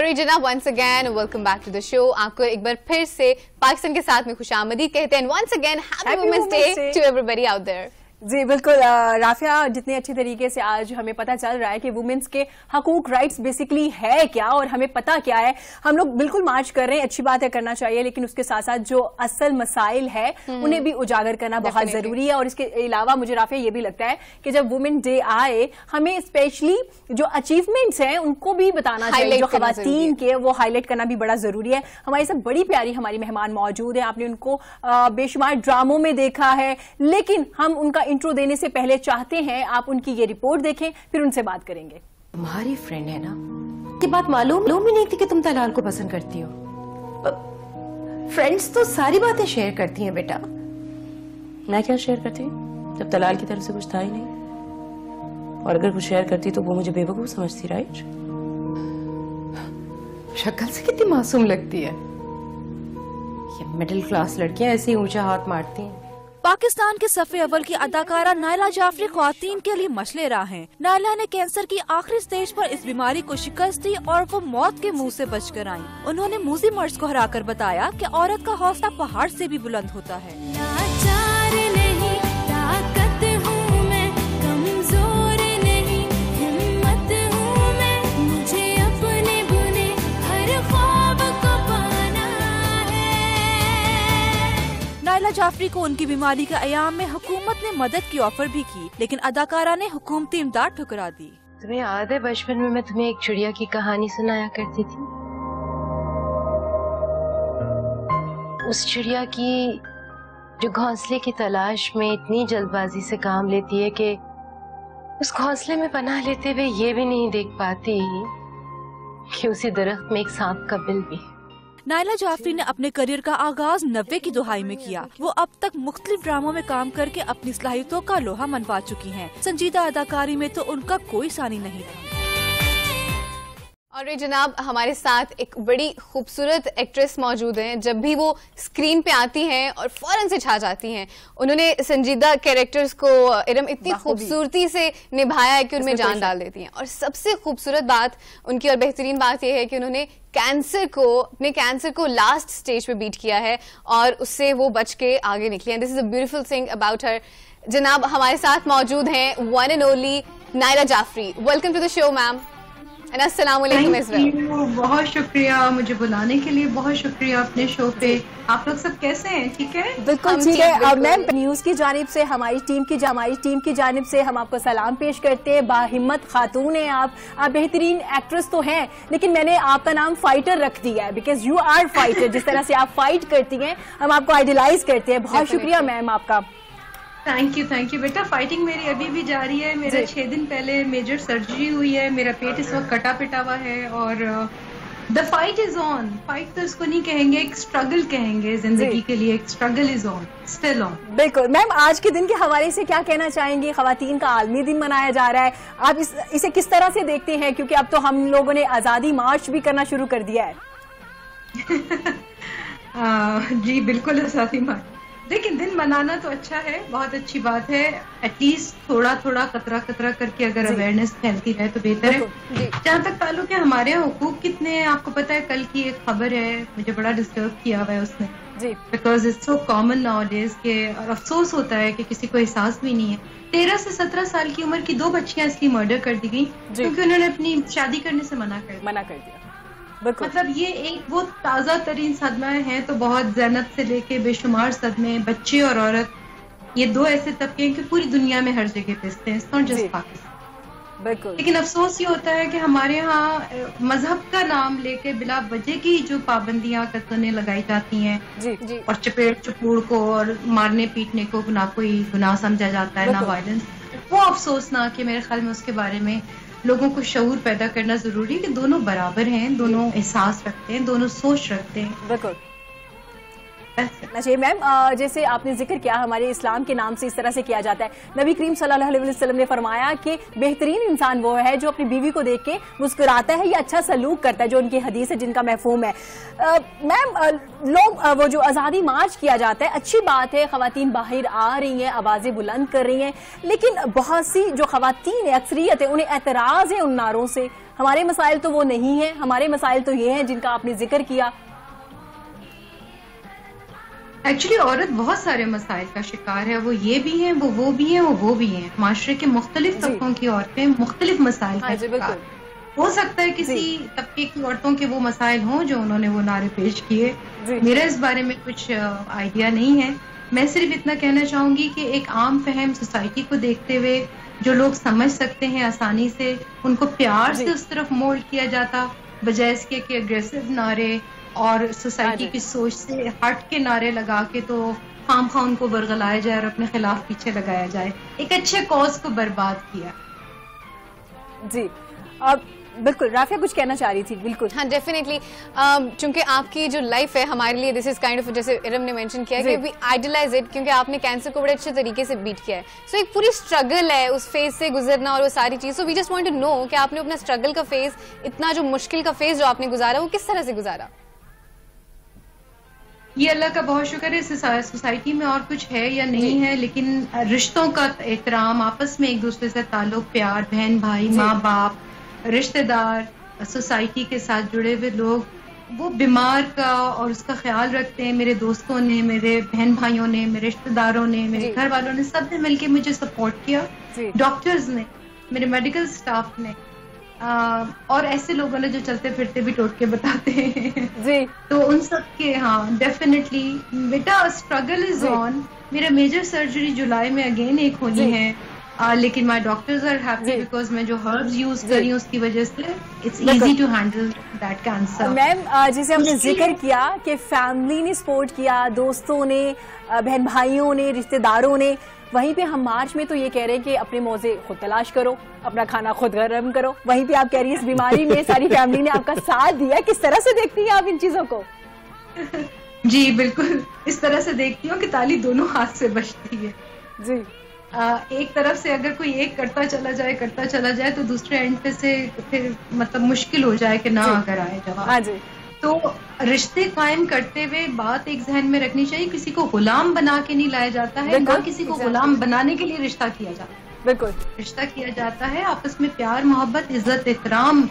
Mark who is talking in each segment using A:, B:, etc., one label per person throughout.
A: और जनाब once again welcome back to the show. आपको एक बार फिर से पाकिस्तान के साथ में खुशामदीद कहते हैं। Once again happy women's day to everybody out there.
B: जी बिल्कुल राफिया, जितने अच्छे तरीके से आज हमें पता चल रहा है कि वुमेन्स के हकूक राइट्स बेसिकली है क्या और हमें पता क्या है। हम लोग बिल्कुल मार्च कर रहे हैं, अच्छी बात है, करना चाहिए, लेकिन उसके साथ साथ जो असल मसाइल है उन्हें भी उजागर करना बहुत जरूरी है। और इसके अलावा मुझे राफिया ये भी लगता है कि जब वुमेन डे आए हमें स्पेशली जो अचीवमेंट्स हैं उनको भी बताना चाहिए, जो खवातीन के वो हाईलाइट करना भी बड़ा जरूरी है। हमारी सब बड़ी प्यारी हमारी मेहमान मौजूद है, आपने उनको बेशुमार ड्रामों में देखा है, लेकिन हम उनका इंट्रो देने से पहले चाहते हैं आप उनकी ये रिपोर्ट देखें, फिर उनसे बात करेंगे।
C: तुम्हारी फ्रेंड है ना, ये बात मालूम ही नहीं थी कि तुम तलाल को पसंद करती हो। फ्रेंड्स तो सारी बातें शेयर करती हैं बेटा। मैं क्या शेयर करती हूँ जब तलाल की तरफ से कुछ था ही नहीं, और अगर कुछ शेयर करती तो वो मुझे बेवकूफ समझती, राइट? शक्ल से कितनी मासूम लगती है। ये मिडिल क्लास लड़कियां ऐसे ही ऊंचा हाथ मारती हैं।
D: पाकिस्तान के सफ़े अव्वल की अदाकारा नायला जाफरी ख्वातीन के लिए मशलेरा हैं। नायला ने कैंसर की आखिरी स्टेज पर इस बीमारी को शिकस्त दी और वो मौत के मुंह से बचकर आईं। उन्होंने मूजी मर्ज को हराकर बताया कि औरत का हौसला पहाड़ से भी बुलंद होता है। नायला जाफरी को उनकी बीमारी के अयाम में हुकूमत ने मदद की ऑफर भी की, लेकिन अदाकारा ने हुकूमती इमदाद ठुकरा दी।
C: तुम्हें याद है बचपन में मैं तुम्हें एक चिड़िया की कहानी सुनाया करती थी? उस चिड़िया की जो घोंसले की तलाश में इतनी जल्दबाजी से काम लेती है कि उस घोंसले में पनाह लेते हुए ये भी नहीं देख पाती कि उसी दरख्त में एक सांप का बिल भी।
D: नायला जाफरी ने अपने करियर का आगाज 90 की दहाई में किया। वो अब तक मुख्तलिफ ड्रामों में काम करके अपनी सलाहियतों का लोहा मनवा चुकी हैं। संजीदा अदाकारी में तो उनका कोई सानी नहीं था।
A: और जनाब हमारे साथ एक बड़ी खूबसूरत एक्ट्रेस मौजूद हैं। जब भी वो स्क्रीन पे आती हैं और फौरन से छा जाती हैं। उन्होंने संजीदा कैरेक्टर्स को इरम इतनी खूबसूरती से निभाया है कि उनमें जान डाल देती हैं। और सबसे खूबसूरत बात उनकी और बेहतरीन बात यह है कि उन्होंने अपने कैंसर को लास्ट स्टेज पे बीट किया है और उससे वो बच के आगे निकली हैं। This is a beautiful thing about her. जनाब हमारे साथ मौजूद हैं one and only Naila Jafri. Welcome to the show ma'am. अस्सलाम वालेकुम एज़ वेल।
E: बहुत शुक्रिया मुझे बुलाने के लिए, बहुत शुक्रिया अपने शो पे। आप लोग सब कैसे हैं? ठीक है?
B: बिल्कुल ठीक है। मैम न्यूज की जानिब से हमारी टीम की जानिब से हम आपको सलाम पेश करते हैं। बाहिम्मत खातून हैं आप बेहतरीन एक्ट्रेस तो हैं, लेकिन मैंने आपका नाम फाइटर रख दिया है बिकॉज यू आर फाइटर। जिस तरह से आप फाइट करती हैं हम आपको आइडियलाइज करते हैं। बहुत शुक्रिया मैम आपका।
E: थैंक यू बेटा। फाइटिंग मेरी अभी भी जारी है। मेरा 6 दिन पहले मेजर सर्जरी हुई है। मेरा पेट इस वक्त कटा पिटा हुआ है और the fight is on. Fight तो इसको नहीं कहेंगे, एक स्ट्रगल कहेंगे जिंदगी के लिए। एक struggle is on, still on.
B: बिल्कुल मैम, आज के दिन के हवाले से क्या कहना चाहेंगी? खवातीन का आलमी दिन मनाया जा रहा है, आप इसे किस तरह से देखते हैं? क्योंकि अब तो हम लोगों ने आजादी मार्च भी करना शुरू कर दिया है।
E: जी बिल्कुल, आजादी मार्च। लेकिन दिन मनाना तो अच्छा है, बहुत अच्छी बात है। एटलीस्ट थोड़ा थोड़ा कतरा करके अगर अवेयरनेस फैलती रहे तो बेहतर है। जहाँ तक ताल्लुक है हमारे यहाँ हुकूक कितने हैं आपको पता है? कल की एक खबर है, मुझे बड़ा डिस्टर्ब किया हुआ है उसने, because it's so common nowadays के। और अफसोस होता है कि किसी को एहसास भी नहीं है। 13 से 17 साल की उम्र की 2 बच्चियां इसलिए मर्डर कर दी गई क्योंकि उन्होंने अपनी शादी करने से मना कर दिया। मतलब ये एक वो ताज़ा तरीन सदमा है। तो बहुत ज़ैनब से लेके बेशुमार सदमे, बच्चे और औरत, ये 2 ऐसे तबके हैं कि पूरी दुनिया में हर जगह पिसते हैं, नॉट जस्ट पाकिस्तान। बिल्कुल। लेकिन अफसोस ये होता है कि हमारे यहाँ मजहब का नाम लेके बिला वजह की जो पाबंदियां कतने लगाई जाती हैं जी। और चपेट चपूड़ को और मारने पीटने को ना कोई गुनाह समझा जाता है, ना वायलेंस। वो अफसोसनाक है मेरे ख्याल में। उसके बारे में लोगों को शऊर पैदा करना जरूरी है कि दोनों बराबर हैं, दोनों एहसास रखते हैं, दोनों सोच रखते हैं।
B: बिल्कुल। अच्छा मैम, जैसे आपने जिक्र किया हमारे इस्लाम के नाम से इस तरह से किया जाता है, नबी करीम सल्लल्लाहु अलैहि वसल्लम ने फरमाया कि बेहतरीन इंसान वो है जो अपनी बीवी को देख के मुस्कुराता है या अच्छा सलूक करता है, जो उनकी हदीस है जिनका मफहूम है। मैम, लोग वो जो आज़ादी मार्च किया जाता है, अच्छी बात है, खवातीन बाहर आ रही हैं, आवाज़ें बुलंद कर रही हैं, लेकिन बहुत सी जो खवातीन है, अक्सरियत है, उन्हें एतराज़ है उन नारों से। हमारे मसाइल तो वो नहीं है, हमारे मसाइल तो ये हैं जिनका आपने जिक्र किया।
E: एक्चुअली औरत बहुत सारे मसाइल का शिकार है, वो ये भी हैं, वो भी हैं, वो भी हैं। माशरे के मुख्तलिफ तबकों की औरतें मुख्तलिफ मसाइल का शिकार। हो सकता है किसी तबके की औरतों के वो मसाइल हों जो उन्होंने वो नारे पेश किए, मेरा इस बारे में कुछ आइडिया नहीं है। मैं सिर्फ इतना कहना चाहूंगी कि एक आम फहम सोसाइटी को देखते हुए जो लोग समझ सकते हैं आसानी से, उनको प्यार से उस तरफ मोल्ड किया जाता, बजाय इसके कि अग्रेसिव नारे और सोसाइटी की सोच से हट के नारे लगा के तो खामखा उनको बरगलाया जाए और अपने खिलाफ पीछे लगाया जाए। एक अच्छे कॉज को बर्बाद किया।
B: जी, अब बिल्कुल राफिया कुछ कहना चाह रही थी। बिल्कुल,
A: हाँ, डेफिनेटली, क्योंकि आपकी जो लाइफ है हमारे लिए दिस इज काइंड ऑफ, जैसे इरम ने मेंशन किया कि वी आइडलाइज इट, क्योंकि आपने कैंसर को बड़े अच्छे तरीके से बीट किया है। सो एक पूरी स्ट्रगल है उस फेज से गुजरना और वो सारी चीज। So we just want to know कि आपने अपना स्ट्रगल का फेज, इतना जो मुश्किल का फेज जो आपने गुजारा, वो किस तरह से गुजारा?
E: ये अल्लाह का बहुत शुक्र है, सोसाइटी में और कुछ है या नहीं है, लेकिन रिश्तों का एहतराम, आपस में एक दूसरे से ताल्लुक, प्यार, बहन भाई, माँ बाप, रिश्तेदार, सोसाइटी के साथ जुड़े हुए लोग, वो बीमार का और उसका ख्याल रखते हैं। मेरे दोस्तों ने, मेरे बहन भाइयों ने, मेरे रिश्तेदारों ने, मेरे घर वालों ने, सब ने मिलके मुझे सपोर्ट किया। डॉक्टर्स ने, मेरे मेडिकल स्टाफ ने, और ऐसे लोगों ने जो चलते फिरते भी टोटके बताते हैं जी, तो उन सब के, हाँ डेफिनेटली बेटा स्ट्रगल इज ऑन। मेरा मेजर सर्जरी जुलाई में अगेन एक होनी है, लेकिन my doctors are happy because मैं जो हर्ब्स यूज कर रही हूँ उसकी वजह से it's easy to handle that cancer.
B: Ma'am, जैसे हमने जिक्र किया कि फैमिली ने सपोर्ट किया, दोस्तों ने, बहन भाइयों ने, रिश्तेदारों ने, वहीं पे हम मार्च में तो ये कह रहे हैं कि अपने मौजे खुद तलाश करो, अपना खाना खुद गर्म करो, वहीं पे आप कह रही हैं इस बीमारी में सारी फैमिली ने आपका साथ दिया। किस तरह से देखती हैं आप इन चीजों को?
E: जी बिल्कुल, इस तरह से देखती हूँ कि ताली दोनों हाथ से बजती है जी। एक तरफ से अगर कोई एक करता चला जाए तो दूसरे एंड पे से फिर मतलब मुश्किल हो जाए कि ना अगर आए जवाब। तो रिश्ते कायम करते हुए बात एक जहन में रखनी चाहिए, किसी को गुलाम बना के नहीं लाया जाता है, ना किसी को गुलाम बनाने के लिए रिश्ता किया जाता है। बिल्कुल, रिश्ता किया जाता है आपस में प्यार, मोहब्बत, इज्जत, एहतराम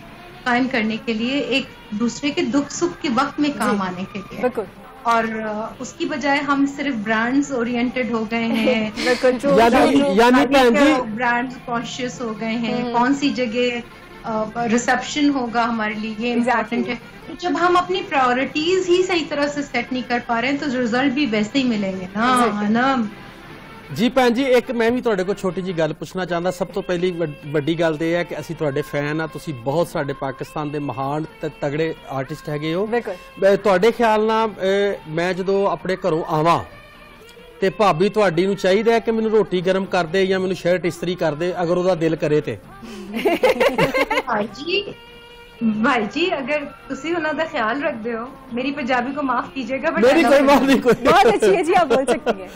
E: कायम करने के लिए, एक दूसरे के दुख सुख के वक्त में काम आने के लिए। बिल्कुल, और उसकी बजाय हम सिर्फ ब्रांड्स ओरिएंटेड हो गए हैं, ब्रांड्स कॉन्शियस हो गए हैं, कौन सी जगह रिसेप्शन होगा हमारे लिए, ये इम्पोर्टेंट है। तो जब हम अपनी प्रायोरिटीज ही सही तरह से सेट नहीं कर पा रहे हैं तो रिजल्ट भी वैसे ही मिलेंगे ना।
F: जी भैन जी, एक मैं भी ਤੁਹਾਡੇ ਕੋਲ ਛੋਟੀ ਜੀ ਗੱਲ ਪੁੱਛਣਾ ਚਾਹੁੰਦਾ। ਸਭ ਤੋਂ ਪਹਿਲੀ ਵੱਡੀ ਗੱਲ ਤੇ ਇਹ ਹੈ ਕਿ ਅਸੀਂ ਤੁਹਾਡੇ ਫੈਨ ਆ, ਤੁਸੀਂ ਬਹੁਤ ਸਾਡੇ ਪਾਕਿਸਤਾਨ ਦੇ ਮਹਾਨ ਤੇ ਤਗੜੇ ਆਰਟਿਸਟ ਹੈਗੇ ਹੋ। ਤੁਹਾਡੇ ਖਿਆਲ ਨਾਲ ਮੈਂ ਜਦੋਂ ਆਪਣੇ ਘਰੋਂ ਆਵਾਂ ਤੇ ਭਾਬੀ ਤੁਹਾਡੀ ਨੂੰ ਚਾਹੀਦਾ ਹੈ ਕਿ ਮੈਨੂੰ ਰੋਟੀ ਗਰਮ ਕਰ ਦੇ ਜਾਂ ਮੈਨੂੰ ਸ਼ਰਟ ਇਸਤਰੀ ਕਰ ਦੇ, ਅਗਰ ਉਹਦਾ ਦਿਲ ਕਰੇ ਤੇ?
E: भाई जी, अगर तुसी उन्हों का ख्याल रखते हो, मेरी पंजाबी को माफ कीजिएगा,
F: मेरी कोई माफ नहीं, कोई
B: बहुत अच्छी है जी, आप बोल सकती हैं।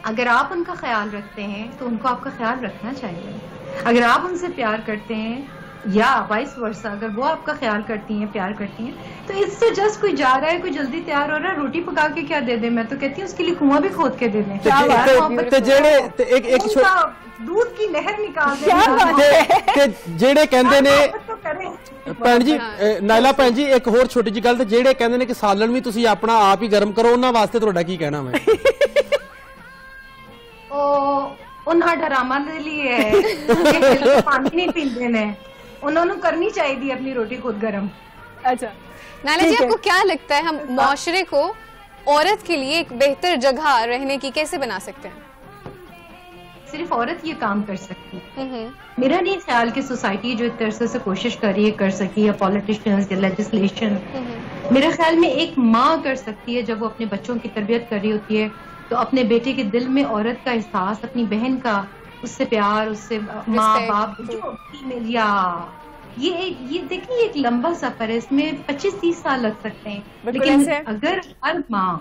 E: अगर आप उनका ख्याल रखते हैं तो उनको आपका ख्याल रखना चाहिए। अगर आप उनसे प्यार करते हैं या वाइस वर्सा, अगर वो आपका ख्याल करती हैं, प्यार करती हैं, तो इससे जस्ट कोई जा रहा है, कोई जल्दी तैयार हो रहा है, रोटी पका के क्या दे दे, मैं तो कहती हूँ उसके लिए कुआं भी खोद के दे दें, दूध की नहर निकाल
F: दें। जेड़े कहंदे ने भैन जी, नायला भैन जी, एक होर छोटी जी गल, ते जेड़े कहंदे ने कि सालन भी तुसी अपना आप ही गर्म करो, उन्हां वास्ते तुहाडा की कहना है?
E: उन्हां डरामा दे लिए है, पानी नहीं पींदे ने, उन्होंने करनी चाहिए अपनी रोटी खुद गर्म।
A: अच्छा नायला जी, आपको क्या लगता है हम माशरे को औरत के लिए एक बेहतर जगह रहने की कैसे बना सकते हैं?
E: सिर्फ औरत ये काम कर सकती है। मेरा नहीं ख्याल कि सोसाइटी जो एक तरह से कोशिश कर रही है कर सकी, या पॉलिटिशियंस या लेजिस्लेशन। मेरे ख्याल में एक माँ कर सकती है, जब वो अपने बच्चों की तरबियत कर रही होती है तो अपने बेटे के दिल में औरत का एहसास, अपनी बहन का उससे प्यार, उससे माँ बाप जो फीमेल या ये देखिए एक लंबा सफर है, इसमें 25-30 साल लग सकते हैं, लेकिन अगर हर माँ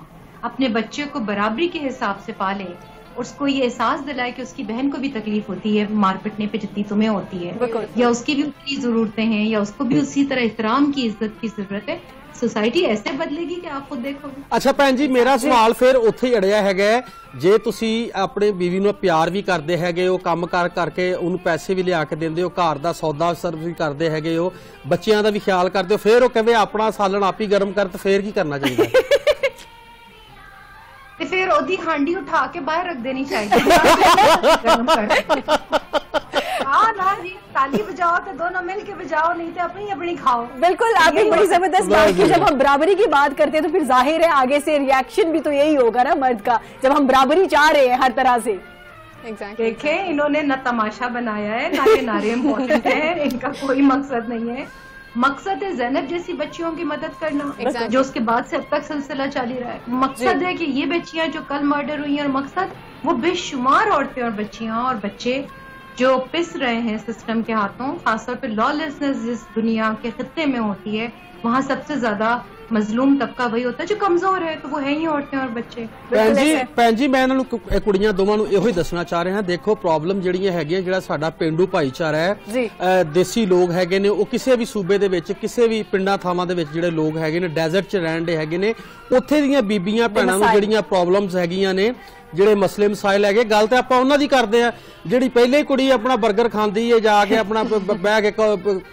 E: अपने बच्चे को बराबरी के हिसाब से पाले और उसको ये एहसास दिलाए कि उसकी बहन को भी तकलीफ होती है मार पिटने पे जितनी तुम्हें होती है, या उसकी भी उतनी जरूरतें हैं, या उसको भी उसी तरह एहतराम की इज्जत की जरूरत है, सोसाइटी ऐसे बदलेगी कि आप खुद देखोगे।
F: अच्छा भैन जी, मेरा सवाल फिर ਉੱਥੇ ਹੀ ਅੜਿਆ ਹੈਗਾ, ਜੇ ਤੁਸੀਂ ਆਪਣੇ ਬੀਵੀ ਨੂੰ ਪਿਆਰ ਵੀ ਕਰਦੇ ਹੈਗੇ ਹੋ, ਕੰਮ ਕਾਰ ਕਰਕੇ ਉਹਨੂੰ ਪੈਸੇ ਵੀ ਲਿਆ ਕੇ ਦਿੰਦੇ ਹੋ, ਘਰ ਦਾ ਸੌਦਾ ਸਰਵ ਵੀ ਕਰਦੇ ਹੈਗੇ ਹੋ, ਬੱਚਿਆਂ ਦਾ ਵੀ ਖਿਆਲ ਕਰਦੇ ਹੋ, ਫਿਰ ਉਹ ਕਹੇ ਆਪਣਾ ਸਾਲਣ ਆਪ ਹੀ ਗਰਮ ਕਰ, ਤੇ ਫਿਰ ਕੀ ਕਰਨਾ ਚਾਹੀਦਾ?
E: ਤੇ ਫਿਰ ਉਹਦੀ ਹਾਂਡੀ ਉਠਾ ਕੇ ਬਾਹਰ ਰੱਖ ਦੇਣੀ ਚਾਹੀਦੀ। हाँ ना जी, ताली बजाओ तो दोनों मिल के बजाओ, नहीं तो अपनी अपनी खाओ।
B: बिल्कुल, आपने बड़ी जबरदस्त बात की। जब हम बराबरी की बात करते हैं तो फिर जाहिर है आगे से रिएक्शन भी तो यही होगा ना मर्द का, जब हम बराबरी चाह रहे हैं हर तरह से।
E: देखें, इन्होंने न तमाशा बनाया है, ना ये नारे इम्पोर्टेंट है, इनका कोई मकसद नहीं है। मकसद है ज़ैनब जैसी बच्चियों की मदद करना, जो उसके बाद से अब तक सिलसिला चल रहा है। मकसद है कि ये बच्चियां जो कल मर्डर हुई हैं, और मकसद वो बेशुमार औरतें और बच्चियां और बच्चे जो पिस रहे हैं सिस्टम के हाथों, खासतौर पे लॉलेसनेस जिस दुनिया के खित्ते में होती है, वहाँ सबसे ज्यादा मजलूम तबका वही होता है जो कमजोर है, तो वो है ही औरतें और बच्चे।
F: ਭੈਣ ਜੀ मैं इन्हों कुड़ियां दोवां नूं इहो ही दसना चाह रहा, देखो प्रॉब्लम जिहड़ियां हैगियां, जिहड़ा साडा पेंडू भाईचारा है, देसी लोग हैगे ने, ਉਹ ਕਿਸੇ ਵੀ सूबे ਦੇ ਵਿੱਚ ਕਿਸੇ ਵੀ ਪਿੰਡਾਂ ਥਾਵਾਂ ਦੇ ਵਿੱਚ ਜਿਹੜੇ ਲੋਕ ਹੈਗੇ ਨੇ, ਡੈਜ਼ਰਟ 'ਚ ਰਹਿਣ ਦੇ ਹੈਗੇ ਨੇ, ਉੱਥੇ ਦੀਆਂ ਬੀਬੀਆਂ ਭੈਣਾਂ ਨੂੰ ਜਿਹੜੀਆਂ ਪ੍ਰੋਬਲਮਸ ਹੈਗੀਆਂ ਨੇ, ਜਿਹੜੇ ਮਸਲੇ ਮਸਾਇਲ ਹੈਗੇ, ਗੱਲ ਤੇ ਆਪਾਂ ਉਹਨਾਂ ਦੀ ਕਰਦੇ ਆ, ਜਿਹੜੀ ਪਹਿਲੇ ਕੁੜੀ ਆਪਣਾ 버ਗਰ ਖਾਂਦੀ ਹੈ, ਜਾ ਕੇ ਆਪਣਾ ਬਹਿ ਕੇ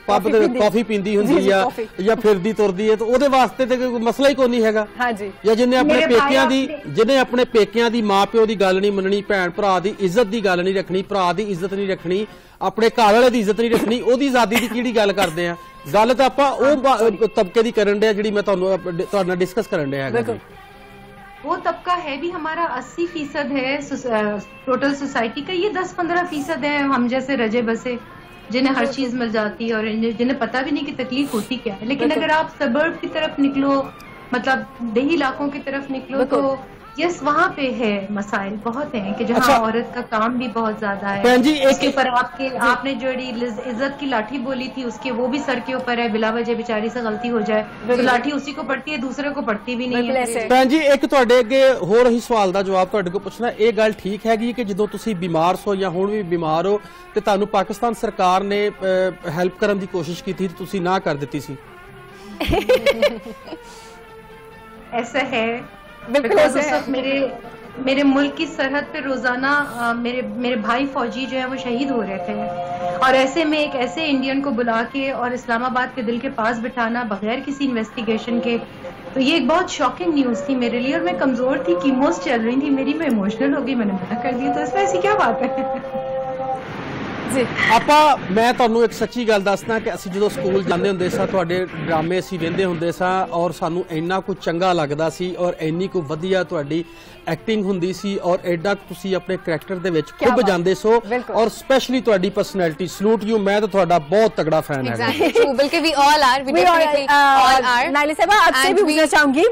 F: ਪੱਬ ਤੇ ਕਾਫੀ ਪੀਂਦੀ ਹੁੰਦੀ ਆ ਜਾਂ ਫਿਰਦੀ ਤੁਰਦੀ ਹੈ, ਤੇ ਉਹਦੇ ਵਾਸਤੇ ਤੇ ਕੋਈ ਮਸਲਾ ਹੀ ਕੋਈ ਨਹੀਂ ਹੈਗਾ। ਜਾਂ ਜਿਹਨੇ ਆਪਣੇ ਪੇਕਿਆਂ ਦੀ ਮਾਂ ਪਿਓ ਦੀ ਗੱਲ ਨਹੀਂ ਮੰਨਣੀ, ਭੈਣ ਭਰਾ ਦੀ ਇੱਜ਼ਤ ਦੀ ਗੱਲ ਨਹੀਂ ਰੱਖਣੀ, ਭਰਾ ਦੀ ਇੱਜ਼ਤ ਨਹੀਂ ਰੱਖਣੀ, ਆਪਣੇ ਘਰ ਵਾਲੇ ਦੀ ਇੱਜ਼ਤ ਨਹੀਂ ਰੱਖਣੀ, ਉਹਦੀ ਆਜ਼ਾਦੀ ਦੀ ਕਿਹੜੀ ਗੱਲ ਕਰਦੇ ਆ? ਗੱਲ ਤਾਂ ਆਪਾਂ ਉਹ ਤਬਕੇ ਦੀ ਕਰਨ ਡਿਆ ਜਿਹੜੀ ਮੈਂ ਤੁਹਾਡੇ ਨਾਲ ਡਿਸਕਸ ਕਰਨ ਡਿਆ ਹੈਗਾ।
E: वो तबका है भी हमारा 80% है टोटल सोसाइटी का, ये 10-15% है हम जैसे रजे बसे जिन्हें हर चीज मिल जाती है और जिन्हें पता भी नहीं कि तकलीफ होती क्या है। लेकिन अगर आप सबर्ब की तरफ निकलो, मतलब देही इलाकों की तरफ निकलो, तो यस वहाँ पे है मसाइल बहुत हैं कि जहाँ औरत का काम भी बहुत ज्यादा है। उसके ऊपर आपने जो इज्जत की लाठी बोली थी, उसके वो भी सर के ऊपर है, बिला वजह बेचारी से गलती हो जाए तो लाठी उसी को पड़ती है, दूसरे को पड़ती भी नहीं है।
F: ਭੈਣ ਜੀ ਇੱਕ ਤੁਹਾਡੇ ਅੱਗੇ ਹੋਰ ਹੀ ਸਵਾਲ ਦਾ ਜਵਾਬ ਤੁਹਾਡੇ ਕੋਲ ਪੁੱਛਣਾ, ਇਹ ਗੱਲ ਠੀਕ ਹੈਗੀ ਕਿ ਜਦੋਂ ਤੁਸੀਂ ਬਿਮਾਰ ਸੋ ਜਾਂ ਹੁਣ ਵੀ ਬਿਮਾਰ ਹੋ ਤੇ ਤੁਹਾਨੂੰ ਪਾਕਿਸਤਾਨ ਸਰਕਾਰ ਨੇ ਹੈਲਪ ਕਰਨ ਦੀ ਕੋਸ਼ਿਸ਼ ਕੀਤੀ ਤੇ ਤੁਸੀਂ ਨਾ ਕਰ ਦਿੱਤੀ ਸੀ?
E: ऐसा है, बिल्कुल उस वक्त मेरे मुल्क की सरहद पे रोजाना मेरे भाई फौजी जो है वो शहीद हो रहे थे, और ऐसे में एक ऐसे इंडियन को बुला के और इस्लामाबाद के दिल के पास बिठाना बगैर किसी इन्वेस्टिगेशन के, तो ये एक बहुत शॉकिंग न्यूज थी मेरे लिए। और मैं कमजोर थी, कीमोस चल रही थी मेरी, मैं इमोशनल हो गई, मैंने मना कर दिया। तो इसमें ऐसी क्या बात है?
F: ਆਪਾਂ ਮੈਂ ਤੁਹਾਨੂੰ ਇੱਕ ਸੱਚੀ ਗੱਲ ਦੱਸਦਾ ਕਿ ਅਸੀਂ ਜਦੋਂ ਸਕੂਲ ਜਾਂਦੇ ਹੁੰਦੇ ਸਾਂ, ਤੁਹਾਡੇ ਡਰਾਮੇ ਅਸੀਂ ਵੇਖਦੇ ਹੁੰਦੇ ਸਾਂ, ਔਰ ਸਾਨੂੰ ਇੰਨਾ ਕੁ ਚੰਗਾ ਲੱਗਦਾ ਸੀ, ਔਰ ਇੰਨੀ ਕੁ ਵਧੀਆ ਤੁਹਾਡੀ ਐਕਟਿੰਗ ਹੁੰਦੀ ਸੀ, ਔਰ ਐਡਾ ਤੁਸੀਂ ਆਪਣੇ ਕਰੈਕਟਰ ਦੇ ਵਿੱਚ ਖੁੱਭ ਜਾਂਦੇ ਸੋ, ਔਰ ਸਪੈਸ਼ਲੀ ਤੁਹਾਡੀ ਪਰਸਨੈਲਿਟੀ, ਸਲੂਟ ਯੂ, ਮੈਂ ਤਾਂ ਤੁਹਾਡਾ ਬਹੁਤ ਤਗੜਾ ਫੈਨ ਹਾਂ।
A: बल्कि we all are, we definitely all are।
B: Naila साहबा, आपसे भी पूछना चाहूंगी,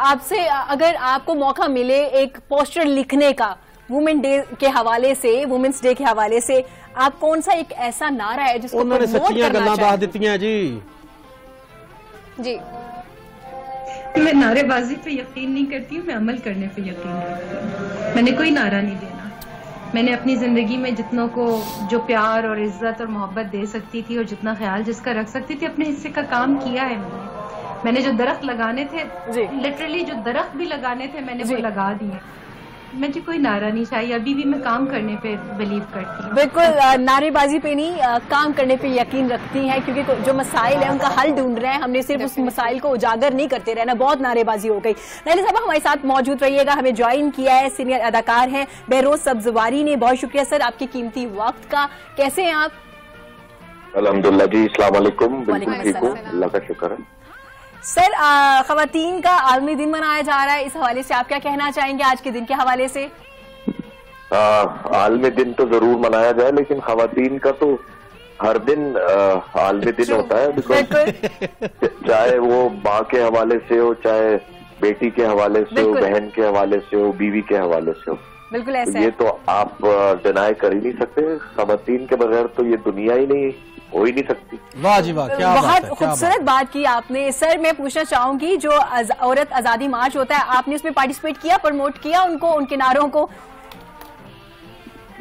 B: आपसे अगर आपको मौका मिले एक पोस्टर लिखने का वुमेन डे के हवाले से, वुमेन्स डे के हवाले से, आप कौन सा एक ऐसा नारा है जिसको
F: उन्होंने सच्चियां गल्लां दस दित्तियां जी?
E: मैं नारेबाजी पे यकीन नहीं करती हूँ, मैं अमल करने पे यकीन करती हूँ। मैंने कोई नारा नहीं देना, मैंने अपनी जिंदगी में जितनों को जो प्यार और इज्जत और मोहब्बत दे सकती थी और जितना ख्याल जिसका रख सकती थी, अपने हिस्से का काम किया है। मैंने जो दरख्त लगाने थे, लिटरली जो दरख्त भी लगाने थे मैंने वो लगा दिए। मुझे कोई नारा नहीं चाहिए, अभी भी मैं काम करने पे बिलीव करती हूँ।
B: बिल्कुल, नारेबाजी पे नहीं, काम करने पे यकीन रखती हैं, क्योंकि जो मसाइल है उनका हल ढूंढ रहे हैं, हमने सिर्फ उस मसाइल को उजागर नहीं करते रहना, बहुत नारेबाजी हो गई। नाइला साहब हमारे साथ मौजूद रहिएगा, हमें ज्वाइन किया है सीनियर अदाकार हैं बेरोज सब्जवारी ने। बहुत शुक्रिया सर आपके कीमती वक्त का। कैसे हैं आप?
G: अल्हम्दुलिल्लाह जी, अस्सलाम वालेकुम। बिल्कुल ठीक हूँ, अल्लाह का शुक्र है।
B: सर, खवातीन का आलमी दिन मनाया जा रहा है, इस हवाले से आप क्या कहना चाहेंगे आज के दिन के हवाले से?
G: आलमी दिन तो जरूर मनाया जाए, लेकिन खवातीन का तो हर दिन आलमी दिन होता है, चाहे वो माँ के हवाले से हो, चाहे बेटी के हवाले से हो, बहन के हवाले से हो, बीवी के हवाले से हो।
B: बिल्कुल ऐसा
G: ये तो आप डिनाई कर ही नहीं सकते। खवातीन के बगैर तो ये दुनिया ही नहीं हो ही नहीं सकती।
F: वाह जी वाह, क्या
B: बहुत खूबसूरत बात की आपने। सर मैं पूछना चाहूंगी, जो औरत आजादी मार्च होता है, आपने उसमें पार्टिसिपेट किया, प्रमोट किया उनको, उनके नारों को?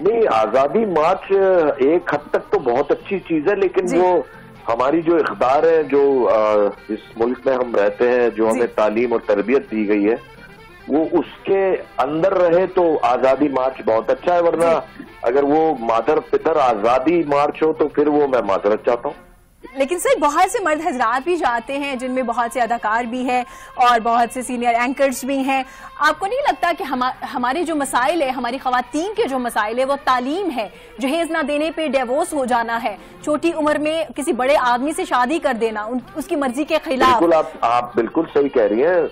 G: नहीं, आजादी मार्च एक हद तक तो बहुत अच्छी चीज है, लेकिन वो हमारी जो इख्तियार है, जो इस मुल्क में हम रहते हैं, जो हमें तालीम और तरबियत दी गई है, वो उसके अंदर रहे तो आजादी मार्च बहुत अच्छा है। वरना अगर वो मादर पितर आजादी मार्च हो तो फिर वो मैं माजरत चाहता हूँ।
B: लेकिन सर बहुत से मर्द हजरात भी जाते हैं, जिनमें बहुत से अदाकार भी हैं और बहुत से सीनियर एंकर्स भी हैं। आपको नहीं लगता कि हमारे जो मसाइल है, हमारी खवातीन के जो मसाइल है, वो तालीम है, जहेज ना देने पे डिवोर्स हो जाना है, छोटी उम्र में किसी बड़े आदमी से शादी कर देना उसकी मर्जी के खिलाफ?
G: बिल्कुल, आप बिल्कुल सही कह रही हैं।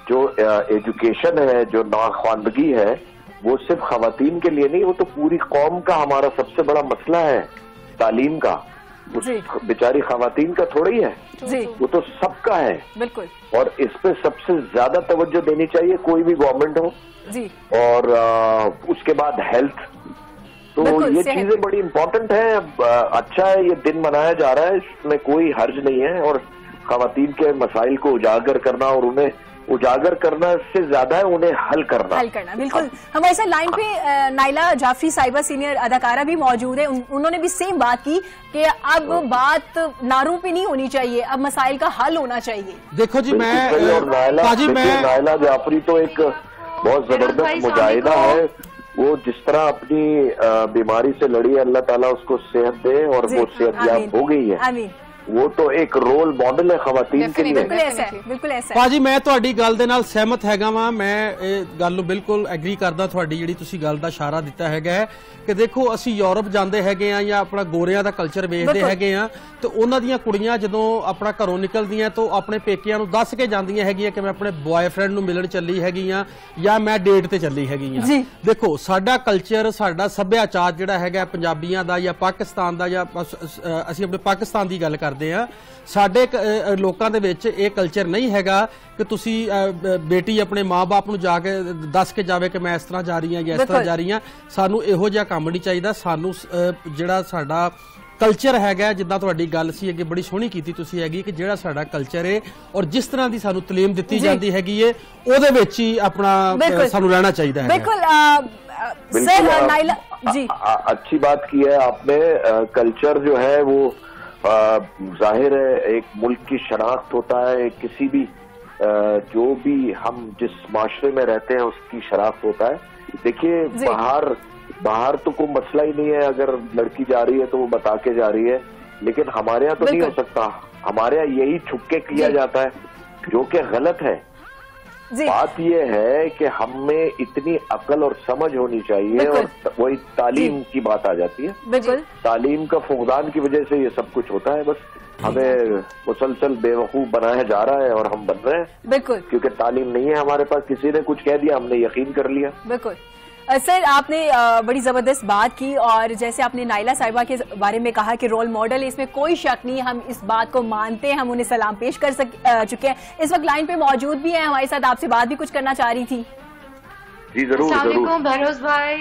G: जो एजुकेशन है, जो नाख्वानदगी है, वो सिर्फ खवातीन के लिए नहीं, वो तो पूरी कौम का हमारा सबसे बड़ा मसला है तालीम का। बेचारी खवातीन का थोड़ा ही है, वो तो सबका है।
B: बिल्कुल।
G: और इस पे सबसे ज्यादा तवज्जो देनी चाहिए, कोई भी गवर्नमेंट हो जी। और उसके बाद हेल्थ, तो ये चीजें बड़ी इम्पोर्टेंट है। अच्छा है ये दिन मनाया जा रहा है, इसमें कोई हर्ज नहीं है। और खवातीन के मसाइल को उजागर करना, और उन्हें उजागर करना से ज्यादा है उन्हें हल करना।
B: बिल्कुल। हमारे साथ लाइन पे नायला जाफरी साहिबा सीनियर अदाकारा भी मौजूद है। उन्होंने भी सेम बात की कि अब बात नारों पे नहीं होनी चाहिए, अब मसाइल का हल होना चाहिए।
F: देखो जी,
G: नायला जाफरी तो एक बहुत जबरदस्त मुजाहिदा है। वो जिस तरह अपनी बीमारी से लड़ी, अल्लाह ताला उसको सेहत दे, और वो सेहतयाब हो गई है। वो तो एक रोल मॉडल है खवातीन के लिए।
B: बिल्कुल ऐसा।
F: ਭਾਜੀ ਮੈਂ ਤੁਹਾਡੀ ਗੱਲ ਦੇ ਨਾਲ ਸਹਿਮਤ ਹੈਗਾ ਵਾਂ। ਮੈਂ ਇਹ ਗੱਲ ਨੂੰ ਬਿਲਕੁਲ ਐਗਰੀ ਕਰਦਾ ਤੁਹਾਡੀ ਜਿਹੜੀ ਤੁਸੀਂ ਗੱਲ ਦਾ ਇਸ਼ਾਰਾ ਦਿੱਤਾ ਹੈਗਾ ਕਿ ਦੇਖੋ ਅਸੀਂ ਯੂਰਪ ਜਾਂਦੇ ਹੈਗੇ ਆ ਜਾਂ ਆਪਣਾ ਗੋਰਿਆਂ ਦਾ ਕਲਚਰ ਵੇਖਦੇ ਹੈਗੇ ਆ, ਤੇ ਉਹਨਾਂ ਦੀਆਂ ਕੁੜੀਆਂ ਜਦੋਂ ਆਪਣਾ ਘਰੋਂ ਨਿਕਲਦੀਆਂ ਤਾਂ ਆਪਣੇ ਪੇਕਿਆਂ ਨੂੰ ਦੱਸ ਕੇ ਜਾਂਦੀਆਂ ਹੈਗੀਆਂ ਕਿ ਮੈਂ ਆਪਣੇ ਬॉयਫ੍ਰੈਂਡ ਨੂੰ ਮਿਲਣ ਚੱਲੀ ਹੈਗੀ ਆ ਜਾਂ ਮੈਂ ਡੇਟ ਤੇ ਚੱਲੀ ਹੈਗੀ ਆ। ਦੇਖੋ ਸਾਡਾ ਕਲਚਰ, ਸਾਡਾ ਸੱਭਿਆਚਾਰ ਜਿਹੜਾ ਹੈਗਾ ਪੰਜਾਬੀਆਂ ਦਾ ਜਾਂ ਪਾਕਿਸਤਾਨ ਦਾ, ਜਾਂ ਅਸੀਂ ਆਪਣੇ ਪਾਕਿਸਤਾਨ ਦੀ ਗੱਲ ਕਰਦੇ ਆ, ਸਾਡੇ ਲੋਕਾਂ ਦੇ ਵਿੱਚ ਇਹ ਕਲਚਰ ਨਹੀਂ ਹੈਗਾ ਕਿ ਤੁਸੀਂ ਬੇਟੀ ਆਪਣੇ ਮਾਂ-ਬਾਪ ਨੂੰ ਜਾ ਕੇ ਦੱਸ ਕੇ ਜਾਵੇ ਕਿ ਮੈਂ ਇਸ ਤਰ੍ਹਾਂ ਜਾ ਰਹੀ ਹਾਂ ਜਾਂ ਇਸ ਤਰ੍ਹਾਂ ਜਾ ਰਹੀ ਹਾਂ। ਸਾਨੂੰ ਇਹੋ ਜਿਹਾ ਕੰਮ ਨਹੀਂ ਚਾਹੀਦਾ। ਸਾਨੂੰ ਜਿਹੜਾ ਸਾਡਾ ਕਲਚਰ ਹੈਗਾ, ਜਿੱਦਾਂ ਤੁਹਾਡੀ ਗੱਲ ਸੀ ਅੱਗੇ ਬੜੀ ਸੋਹਣੀ ਕੀਤੀ ਤੁਸੀਂ ਹੈਗੀ, ਕਿ ਜਿਹੜਾ ਸਾਡਾ ਕਲਚਰ ਹੈ ਔਰ ਜਿਸ ਤਰ੍ਹਾਂ ਦੀ ਸਾਨੂੰ ਤਾਲੀਮ ਦਿੱਤੀ ਜਾਂਦੀ ਹੈਗੀ ਹੈ, ਉਹਦੇ ਵਿੱਚ ਹੀ ਆਪਣਾ ਸਾਨੂੰ ਰਹਿਣਾ ਚਾਹੀਦਾ है।
B: बिल्कुल सर, नायला जी
G: अच्छी बात की है आपने। कल्चर जो है वो जाहिर है एक मुल्क की शनाख्त होता है, किसी भी जो भी हम जिस माशरे में रहते हैं उसकी शनाख्त होता है। देखिए बाहर तो कोई मसला ही नहीं है, अगर लड़की जा रही है तो वो बता के जा रही है, लेकिन हमारे यहाँ तो नहीं हो सकता। हमारे यहाँ यही छुप के किया जाता है, जो कि गलत है। बात यह है कि हम में इतनी अकल और समझ होनी चाहिए, और वही तालीम की बात आ जाती है।
B: बिल्कुल।
G: तालीम का फुकदान की वजह से ये सब कुछ होता है। बस हमें मुसलसल बेवकूफ बनाया जा रहा है और हम बन रहे हैं।
B: बिल्कुल।
G: क्योंकि तालीम नहीं है हमारे पास, किसी ने कुछ कह दिया, हमने यकीन कर लिया।
B: बिल्कुल। सर आपने बड़ी जबरदस्त बात की, और जैसे आपने नायला साहिबा के बारे में कहा कि रोल मॉडल, इसमें कोई शक नहीं, हम इस बात को मानते हैं, हम उन्हें सलाम पेश कर चुके हैं। इस वक्त लाइन पे मौजूद भी हैं हमारे साथ, आपसे बात भी कुछ करना चाह रही थी।
G: जी जरूर जरूर।
C: बहरोज भाई,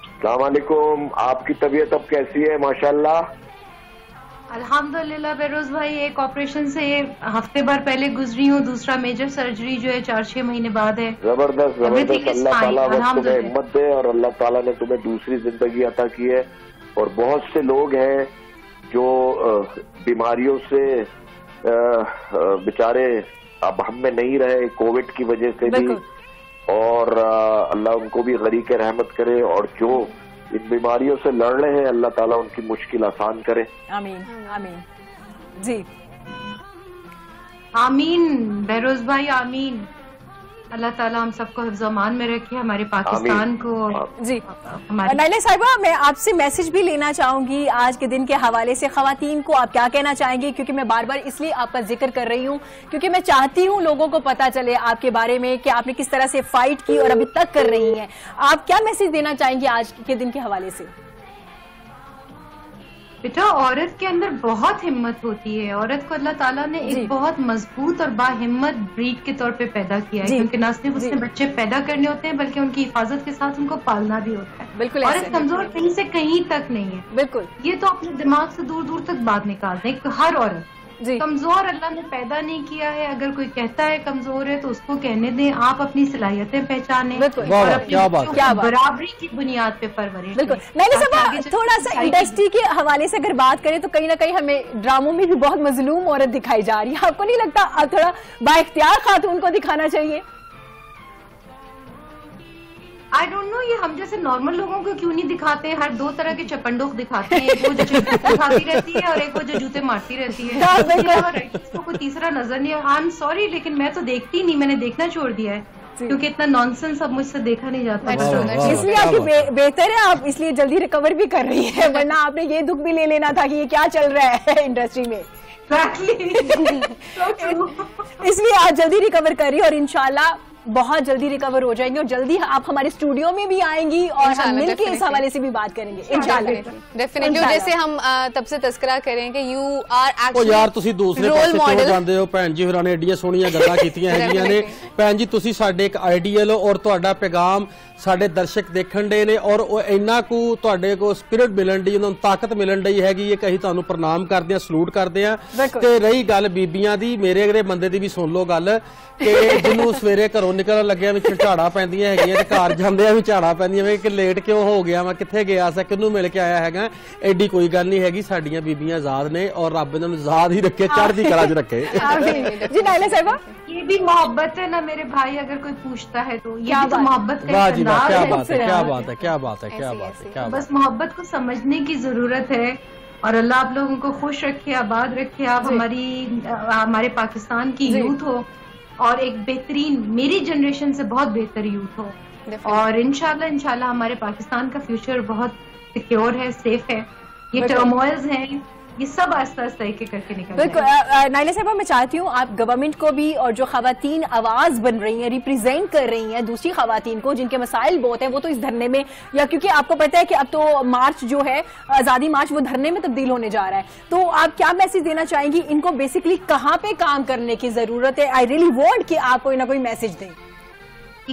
G: अस्सलाम वालेकुम। आपकी तबीयत अब कैसी है? माशाल्लाह।
E: अल्हम्दुलिल्लाह बहरोज भाई, एक ऑपरेशन से हफ्ते भर पहले गुजरी हूँ, दूसरा मेजर सर्जरी जो है 4-6 महीने बाद है।
G: जबरदस्त जबरदस्त। अल्लाह ताला तुम्हें हिम्मत दे, और अल्लाह ताला ने तुम्हें दूसरी जिंदगी अता की है। और बहुत से लोग हैं जो बीमारियों से बेचारे अब हम में नहीं रहे, कोविड की वजह से भी, और अल्लाह उनको भी गरीक रहमत करे। और जो इन बीमारियों से लड़ रहे हैं, अल्लाह ताला उनकी मुश्किल आसान करे।
B: आमीन आमीन। जी
E: आमीन बहरोज भाई, आमीन। अल्लाह ताला हम सबको हिफ्ज़ अमान में रखे, हमारे पाकिस्तान को।
B: जी नायला साहिबा, मैं आपसे मैसेज भी लेना चाहूंगी आज के दिन के हवाले से। खवातीन को आप क्या कहना चाहेंगी? क्योंकि मैं बार बार इसलिए आपका जिक्र कर रही हूँ क्योंकि मैं चाहती हूँ लोगों को पता चले आपके बारे में कि आपने किस तरह से फाइट की और अभी तक कर रही हैं। आप क्या मैसेज देना चाहेंगी आज के दिन के हवाले से?
E: बेटा औरत के अंदर बहुत हिम्मत होती है। औरत को अल्लाह ताला ने एक बहुत मजबूत और बाहिम्मत ब्रीड के तौर पे पैदा किया है, क्योंकि न सिर्फ उसने बच्चे पैदा करने होते हैं बल्कि उनकी हिफाजत के साथ उनको पालना भी होता है।
B: बिल्कुल
E: औरत कमजोर कहीं से कहीं तक नहीं है।
B: बिल्कुल,
E: ये तो अपने दिमाग से दूर दूर तक बात निकाल दें। हर औरत कमजोर अल्लाह ने पैदा नहीं किया है। अगर कोई कहता है कमजोर है तो उसको कहने दें, आप अपनी सलाहियतें पहचानें और अपनी बराबरी की बुनियाद पे परवरिश।
B: बिल्कुल। मैंने सब थोड़ा सा इंडस्ट्री के हवाले से अगर बात करें तो कहीं ना कहीं हमें ड्रामों में भी बहुत मजलूम औरत दिखाई जा रही है। आपको नहीं लगता अब थोड़ा बाइख्तियार खातून को दिखाना चाहिए?
E: आई डोंट नो, ये हम जैसे नॉर्मल लोगों को क्यों नहीं दिखाते हैं? हर दो तरह के चपंडोक दिखाते हैं, एक वो जो जूते खाती रहती है और एक वो जो जूते मारती रहती है। इसको कोई तीसरा नजर नहीं है। आई एम सॉरी, लेकिन मैं तो देखती नहीं, मैंने देखना छोड़ दिया है क्योंकि इतना नॉनसेंस अब मुझसे देखा नहीं जाता।
B: इसलिए आपकी बेहतर है, आप इसलिए जल्दी रिकवर भी कर रही है, वरना आपने ये दुख भी ले लेना था कि ये क्या चल रहा है इंडस्ट्री में। इसलिए आप जल्दी रिकवर कर रही है और इंशाल्लाह बहुत जल्दी रिकवर हो जाएंगे और जल्दी आप हमारे स्टूडियो में भी आएंगी और हम मिलके इस हवाले से भी बात करेंगे इंशाल्लाह।
A: डेफिनेटली। जैसे हम तब से तस्करा करें कि यू आर एक्चुअली
F: यार ਤੁਸੀਂ ਦੂਸਰੇ ਪਾਸੇ ਕਿਉਂ ਜਾਂਦੇ ਹੋ? ਭੈਣ ਜੀ ਹੋਰਾਂ ਨੇ ਏਡੀਆਂ ਸੋਹਣੀਆਂ ਗੱਲਾਂ ਕੀਤੀਆਂ ਹੈਗੀਆਂ ਨੇ। ਭੈਣ ਜੀ ਤੁਸੀਂ ਸਾਡੇ ਇੱਕ ਆਈਡੀਅਲ ਔਰ ਤੁਹਾਡਾ ਪੈਗਾਮ ਸਾਡੇ ਦਰਸ਼ਕ ਦੇਖਣ ਦੇ ਨੇ ਔਰ ਉਹ ਇੰਨਾ ਕੁ ਤੁਹਾਡੇ ਕੋ ਸਪਿਰਿਟ ਮਿਲਣ ਦੀ, ਉਹਨਾਂ ਨੂੰ ਤਾਕਤ ਮਿਲਣ ਦੀ ਹੈਗੀ ਹੈ ਕਿ ਅਸੀਂ ਤੁਹਾਨੂੰ ਪ੍ਰਣਾਮ ਕਰਦੇ ਹਾਂ, ਸਲੂਟ ਕਰਦੇ ਹਾਂ। ਤੇ ਰਹੀ ਗੱਲ ਬੀਬੀਆਂ ਦੀ, ਮੇਰੇ ਅਗਲੇ ਬੰਦੇ ਦੀ ਵੀ ਸੁਣ ਲਓ ਗੱਲ ਕਿ ਜਿਹਨੂੰ ਸਵੇਰੇ ਘਰੋਂ ਨਿਕਲਣ ਲੱਗਿਆ ਵਿੱਚ ਝਾੜਾ ਪੈਂਦੀਆਂ ਹੈਗੀਆਂ ਤੇ ਘਰ ਜਾਂਦਿਆਂ ਵੀ ਝਾੜਾ ਪੈਂਦੀਆਂ ਵੇ ਕਿ ਲੇਟ ਕਿਉਂ ਹੋ ਗਿਆ, ਮੈਂ ਕਿੱਥੇ ਗਿਆ ਸੀ, ਕਿਹਨੂੰ ਮਿਲ ਕੇ ਆਇਆ ਹੈਗਾ। ਐਡੀ ਕੋਈ ਗੱਲ ਨਹੀਂ ਹੈਗੀ, ਸਾਡੀਆਂ ਬੀਬੀਆਂ ਆਜ਼ਾਦ ਨੇ ਔਰ ਰੱਬ ਇਹਨਾਂ ਨੂੰ ਆਜ਼ਾਦ ਹੀ ਰੱਖੇ, ਚੜ੍ਹਦੀ ਕਲਾ 'ਚ ਰੱਖੇ।
B: जी नाइला साहिबा,
E: ये भी मोहब्बत है ना मेरे भाई, अगर कोई पूछता है तो ये भी तो मोहब्बत का
F: वाह जी वाह, क्या बात है, क्या बात है, क्या बात है, क्या बात है, क्या बात।
E: बस मोहब्बत को समझने की जरूरत है और अल्लाह आप लोगों को खुश रखे, आबाद रखे। आप हमारे पाकिस्तान की यूथ हो और एक बेहतरीन, मेरी जनरेशन से बहुत बेहतर यूथ हो और इंशाल्लाह हमारे पाकिस्तान का फ्यूचर बहुत सिक्योर है, सेफ है। ये टर्मोइल्स हैं, ये सब आस्ता आस्ता एक करके निकल
B: बिल्कुल। नाइला साहिबा, मैं चाहती हूँ आप गवर्नमेंट को भी और जो खवातीन आवाज बन रही हैं, रिप्रेजेंट कर रही हैं दूसरी खवातीन को जिनके मसाइल बहुत हैं, वो तो इस धरने में, या क्योंकि आपको पता है कि अब तो मार्च जो है आजादी मार्च वो धरने में तब्दील होने जा रहा है, तो आप क्या मैसेज देना चाहेंगी इनको? बेसिकली कहाँ पे काम करने की जरूरत है? आई रियली वांट कि आप कोई ना कोई मैसेज दें।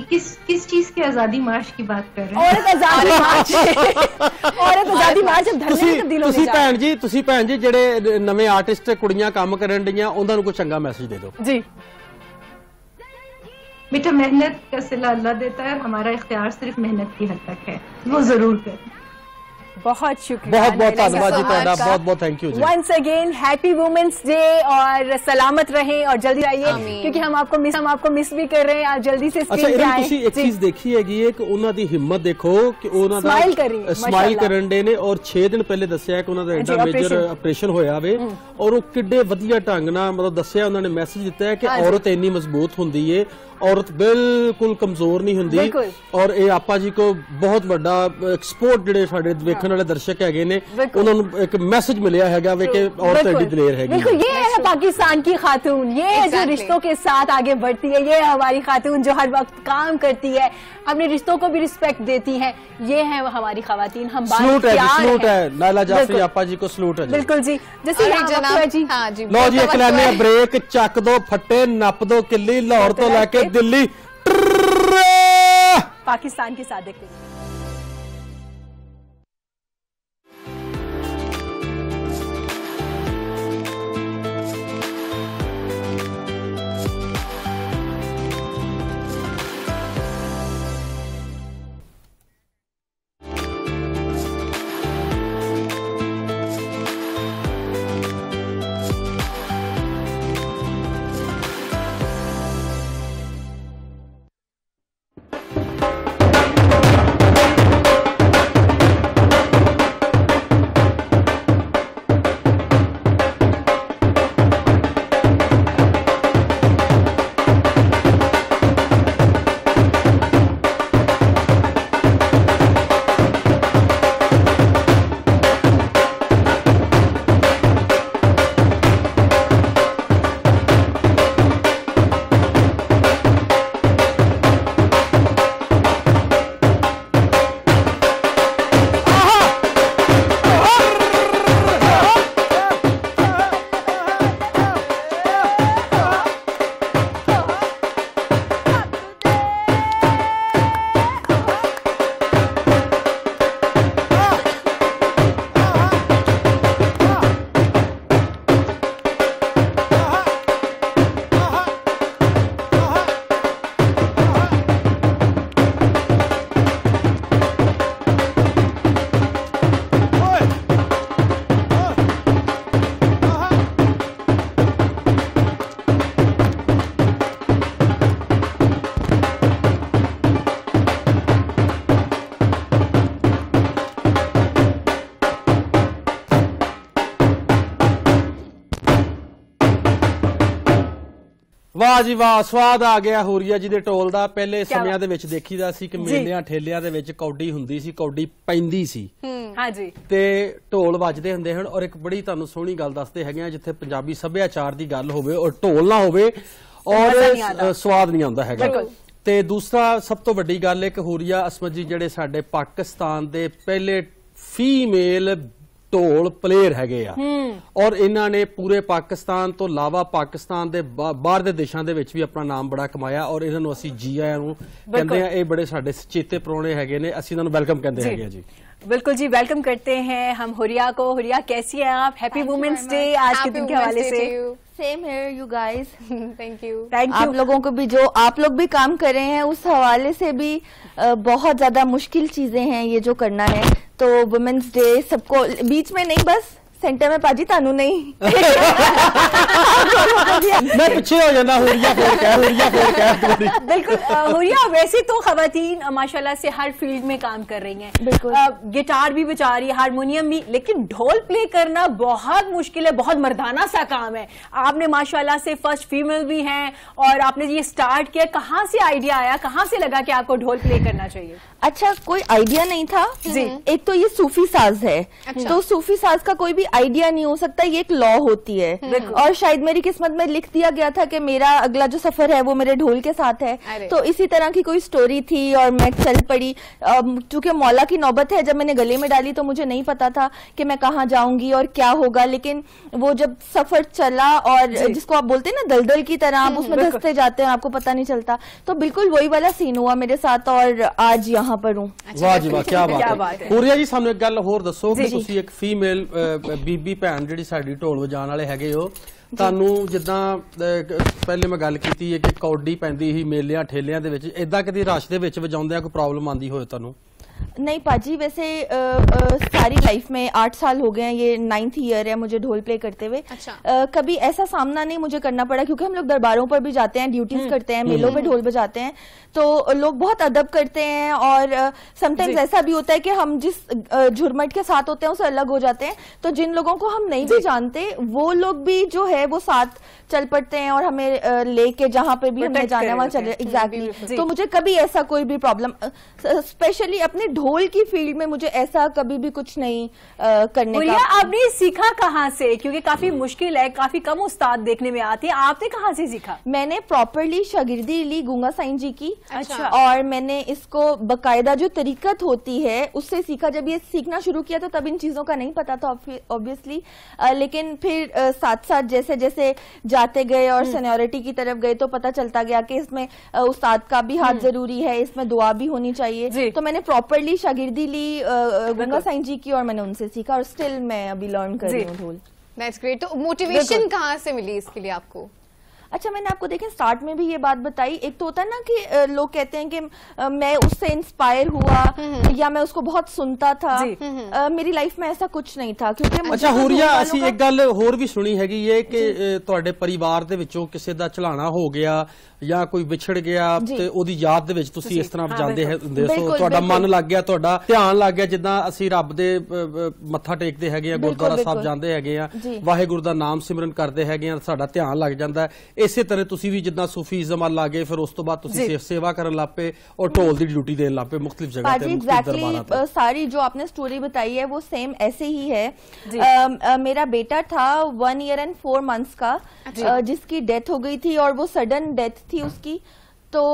E: किस चीज की आजादी मार्च की बात कर रहे हैं?
B: औरत आजादी मार्च, औरत आजादी मार्च जब धरने में तब्दील होने जा रहा है।
F: ਤੁਸੀਂ ਭੈਣ ਜੀ ਜਿਹੜੇ ਨਵੇਂ ਆਰਟਿਸਟ ਕੁੜੀਆਂ ਕੰਮ ਕਰਨ ਡੀਆਂ ਉਹਨਾਂ ਨੂੰ ਕੋਈ ਚੰਗਾ ਮੈਸੇਜ ਦੇ ਦਿਓ
B: जी।
E: बेटा मेहनत का सिला अल्लाह देता है, हमारा इख्तियार सिर्फ मेहनत की हद तक है, वो जरूर करें।
B: बहुत शुक्रिया,
F: बहुत बहुत धन्यवाद जी, बहुत बहुत थैंक यू जी।
B: Once again happy women's day और सलामत रहें और जल्दी आइए क्योंकि हम आपको मिस भी कर रहे हैं। आप जल्दी से स्क्रीन पे आए।
F: ਤੁਸੀਂ ਇੱਕ ਚੀਜ਼ ਦੇਖੀ ਹੈਗੀ ਹੈ ਕਿ ਉਹਨਾਂ ਦੀ ਹਿੰਮਤ ਦੇਖੋ ਕਿ ਉਹਨਾਂ ਦਾ ਸਮਾਈਲ ਕਰਨ ਦੇ ਨੇ ਔਰ 6 ਦਿਨ ਪਹਿਲੇ ਦੱਸਿਆ ਕਿ ਉਹਨਾਂ ਦਾ ਐਡਾ ਮੇਜਰ ਆਪਰੇਸ਼ਨ ਹੋਇਆ ਵੇ ਔਰ ਉਹ ਕਿੱਡੇ ਵਧੀਆ ਢੰਗ ਨਾਲ ਮਤਲਬ ਦੱਸਿਆ, ਉਹਨਾਂ ਨੇ ਮੈਸੇਜ ਦਿੱਤਾ ਹੈ ਕਿ ਔਰਤ ਇੰਨੀ ਮਜ਼ਬੂਤ ਹੁੰਦੀ ਏ, औरत बिल्कुल कमजोर नहीं होंदी और ये आपा जी को बहुत बड़ा एक्सपोर्ट जिहड़े साडे देखने वाले दर्शक हैगे ने उन्हां नूं एक मैसेज मिलिया हैगा वे कि औरत एडी दलेर हैगी।
B: बिल्कुल, ये है पाकिस्तान की खातून, ये है जो रिश्तों के साथ आगे बढ़ती है, ये है हमारी खातून जो हर वक्त काम करती है, अपने रिश्तों को भी रिस्पेक्ट देती है, ये है हमारी खवातीन। हम
F: सलूट है नाइला जाफरी आपा जी को सलूट है।
B: बिल्कुल जी, जैसे
A: जी।
F: लो जी, एक लेने ब्रेक, चक दो फट्टे, नप दो किल्ली, लाहौर तो लेके दिल्ली,
B: पाकिस्तान के साथ देखते हैं।
F: ਵਾਹ ਜੀ ਵਾਹ, ਸਵਾਦ ਆ ਗਿਆ ਹੂਰੀਆ ਜੀ ਦੇ ਢੋਲ ਦਾ। ਪਹਿਲੇ ਸਮਿਆਂ ਦੇ ਵਿੱਚ ਦੇਖੀਦਾ ਸੀ ਕਿ ਮੇਲਿਆਂ ਠੇਲਿਆਂ ਦੇ ਵਿੱਚ ਕੌਡੀ ਹੁੰਦੀ ਸੀ, ਕੌਡੀ ਪੈਂਦੀ ਸੀ
B: ਹਾਂਜੀ,
F: ਤੇ ਢੋਲ ਵੱਜਦੇ ਹੁੰਦੇ ਹਨ। ਔਰ ਇੱਕ ਬੜੀ ਤੁਹਾਨੂੰ ਸੋਹਣੀ ਗੱਲ ਦੱਸਦੇ ਹੈਗੇ ਆ, ਜਿੱਥੇ ਪੰਜਾਬੀ ਸੱਭਿਆਚਾਰ ਦੀ ਗੱਲ ਹੋਵੇ ਔਰ ਢੋਲ ਨਾ ਹੋਵੇ ਔਰ ਸਵਾਦ ਨਹੀਂ ਆਉਂਦਾ ਹੈਗਾ। ਤੇ ਦੂਸਰਾ ਸਭ ਤੋਂ ਵੱਡੀ ਗੱਲ ਹੈ ਕਿ ਹੂਰੀਆ ਅਸਮਤ ਜੀ ਜਿਹੜੇ ਸਾਡੇ ਪਾਕਿਸਤਾਨ ਦੇ ਪਹਿਲੇ ਫੀਮੇਲ ਢੋਲ ਪਲੇਅਰ ਹੈਗੇ ਆ, ਔਰ ਇਹਨਾਂ ਨੇ ਪੂਰੇ ਪਾਕਿਸਤਾਨ ਤੋਂ ਇਲਾਵਾ ਪਾਕਿਸਤਾਨ ਦੇ ਬਾਹਰ ਦੇ ਦੇਸ਼ਾਂ ਦੇ ਵਿੱਚ ਵੀ ਆਪਣਾ ਨਾਮ ਬੜਾ ਕਮਾਇਆ। ਔਰ ਇਹਨਾਂ ਨੂੰ ਅਸੀਂ ਜੀ ਆਇਆਂ ਨੂੰ ਕਹਿੰਦੇ ਆ, ਇਹ ਬੜੇ ਸਾਡੇ ਚੇਤੇ ਪ੍ਰਾਹੁਣੇ ਹੈਗੇ ਨੇ, ਅਸੀਂ ਇਹਨਾਂ ਨੂੰ ਵੈਲਕਮ ਕਹਿੰਦੇ ਹੈਗੇ ਆ ਜੀ।
B: बिल्कुल जी, वेलकम करते हैं हम हुरिया को। हुरिया कैसी हैं आप? हैप्पी वुमेन्स डे आज के दिन के हवाले से।
H: Same here you guys,
A: thank you.
H: आप लोगों को भी, जो आप लोग भी काम कर रहे हैं उस हवाले से भी बहुत ज्यादा मुश्किल चीजें हैं ये जो करना है। तो वुमेन्स डे सबको बीच में नहीं, बस सेंटर में पाजी तानू नहीं
F: मैं पीछे हो जाना। हुरिया फिर
B: बिल्कुल हुरिया, वैसे तो खवातीन माशाल्लाह से हर फील्ड में काम कर रही हैं,
H: बिल्कुल
B: गिटार भी बजा रही है, हारमोनियम भी, लेकिन ढोल प्ले करना बहुत मुश्किल है, बहुत मर्दाना सा काम है। आपने माशाल्लाह से फर्स्ट फीमेल भी हैं और आपने ये स्टार्ट किया, कहाँ से आइडिया आया, कहाँ से लगा कि आपको ढोल प्ले करना चाहिए?
H: अच्छा, कोई आइडिया नहीं था जी। एक तो ये सूफी साज है, तो सूफी साज का कोई भी आइडिया नहीं हो सकता, ये एक लॉ होती है। और शायद मेरी किस्मत में लिख दिया गया था कि मेरा अगला जो सफर है वो मेरे ढोल के साथ है। तो इसी तरह की कोई स्टोरी थी और मैं चल पड़ी। चूंकि मौला की नौबत है, जब मैंने गले में डाली तो मुझे नहीं पता था कि मैं कहाँ जाऊंगी और क्या होगा, लेकिन वो जब सफर चला और जिसको आप बोलते हैं ना दलदल की तरह, आप उसमें धंसते जाते हैं, आपको पता नहीं चलता। तो बिल्कुल वही वाला सीन हुआ मेरे साथ और आज यहाँ पर हूँ।
F: वाह जी वाह, क्या बात है। हुरिया जी, सानू एक गल होर दसो कि तुसी एक फीमेल बीबी भैन जिहड़ी साडी ढोल वजाण वाले हैगे हो, ਤੁਹਾਨੂੰ ਜਿੱਦਾਂ ਪਹਿਲੇ ਮੈਂ ਗੱਲ ਕੀਤੀ ਹੈ ਕਿ ਕੌਡੀ ਪੈਂਦੀ ਸੀ ਮੇਲਿਆਂ ਠੇਲਿਆਂ ਦੇ ਵਿੱਚ, ਇਦਾਂ ਕਦੀ ਰਸ਼ ਦੇ ਵਿੱਚ ਵਜਾਉਂਦਿਆਂ ਕੋਈ ਪ੍ਰੋਬਲਮ ਆਂਦੀ ਹੋਏ ਤੁਹਾਨੂੰ?
H: नहीं पाजी, वैसे सारी लाइफ में 8 साल हो गए हैं, ये 9th ईयर है मुझे ढोल प्ले करते हुए।
A: अच्छा।
H: कभी ऐसा सामना नहीं मुझे करना पड़ा, क्योंकि हम लोग दरबारों पर भी जाते हैं, ड्यूटीज करते हैं, मेलों पे ढोल बजाते हैं, तो लोग बहुत अदब करते हैं। और समटाइम्स ऐसा भी होता है कि हम जिस झुरमट के साथ होते हैं उससे अलग हो जाते हैं, तो जिन लोगों को हम नहीं भी जानते वो लोग भी जो है वो साथ चल पड़ते हैं और हमें लेके जहाँ पे भी हमें जाना वहाँ चले। एग्जैक्टली। तो मुझे कभी ऐसा कोई भी प्रॉब्लम, स्पेशली अपने ढोल की फील्ड में मुझे ऐसा कभी भी कुछ नहीं करने का।
B: आपने सीखा कहाँ से? क्योंकि काफी मुश्किल है, काफी कम उस्ताद देखने में आते हैं, आपने कहाँ से सीखा?
H: मैंने प्रॉपरली शागिर्दी ली गूंगा साईं जी की।
B: अच्छा।
H: और मैंने इसको बकायदा जो तरीकत होती है उससे सीखा। जब ये सीखना शुरू किया तो तब इन चीजों का नहीं पता था ऑब्वियसली, लेकिन फिर साथ साथ जैसे जैसे जाते गए और सीनियरिटी की तरफ गए तो पता चलता गया कि इसमें उस्ताद का भी हाथ जरूरी है, इसमें दुआ भी होनी चाहिए। तो मैंने प्रॉपरली शागिर्दी ली गंगा साईं जी की और मैंने उनसे सीखा और स्टिल मैं अभी लर्न कर रही हूँ ढोल।
A: That's great. तो मोटिवेशन कहाँ से मिली इसके लिए आपको?
H: अच्छा, मैंने आपको देखें स्टार्ट में भी ये बात बताई। एक तो होता है ना कि लोग कहते हैं कि मैं उससे इंस्पायर हुआ या मैं उसको बहुत सुनता था। मेरी लाइफ में ऐसा कुछ नहीं था, क्योंकि
F: अच्छा हुरिया, ਅਸੀਂ ਇੱਕ ਗੱਲ ਹੋਰ ਵੀ ਸੁਣੀ ਹੈਗੀ ਏ ਕਿ ਤੁਹਾਡੇ ਪਰਿਵਾਰ ਦੇ ਵਿੱਚੋਂ ਕਿਸੇ ਦਾ ਚਲਾਣਾ ਹੋ ਗਿਆ ਜਾਂ ਕੋਈ ਵਿਛੜ ਗਿਆ ਤੇ ਉਹਦੀ ਯਾਦ ਦੇ ਵਿੱਚ ਤੁਸੀਂ ਇਸ ਤਰ੍ਹਾਂ ਵਜਾਉਂਦੇ ਹੁੰਦੇ ਸੋ ਤੁਹਾਡਾ ਮਨ ਲੱਗ ਗਿਆ, ਤੁਹਾਡਾ ਧਿਆਨ ਲੱਗ ਗਿਆ। ਜਿੱਦਾਂ ਅਸੀਂ ਰੱਬ ਦੇ ਮੱਥਾ ਟੇਕਦੇ ਹੈਗੇ ਆ, ਗੁਰਦੁਆਰਾ ਸਾਹਿਬ ਜਾਂਦੇ ਹੈਗੇ ਆ, ਵਾਹਿਗੁਰੂ ਦਾ ਨਾਮ ਸਿਮਰਨ ਕਰਦੇ ਹੈਗੇ ਆ, ਸਾਡਾ ਧਿਆਨ ਲੱਗ ਜਾਂਦਾ। ਇਸੇ ਤਰ੍ਹਾਂ ਤੁਸੀਂ ਵੀ ਜਿੱਦਾਂ ਸੂਫੀਜ਼ਮ ਵੱਲ ਆ ਗਏ, ਫਿਰ ਉਸ ਤੋਂ ਬਾਅਦ ਤੁਸੀਂ ਸੇਵਾ ਕਰਨ ਲੱਗ ਪਏ और ढोल की ड्यूटी देने लग पे मुख्तलिफ जगह पे,
H: एग्जैक्टली। सारी जो आपने स्टोरी बताई है वो सेम ऐसे ही है। मेरा बेटा था 1 year and 4 months का, जिसकी डेथ हो गई थी और वो सडन डेथ थी उसकी। तो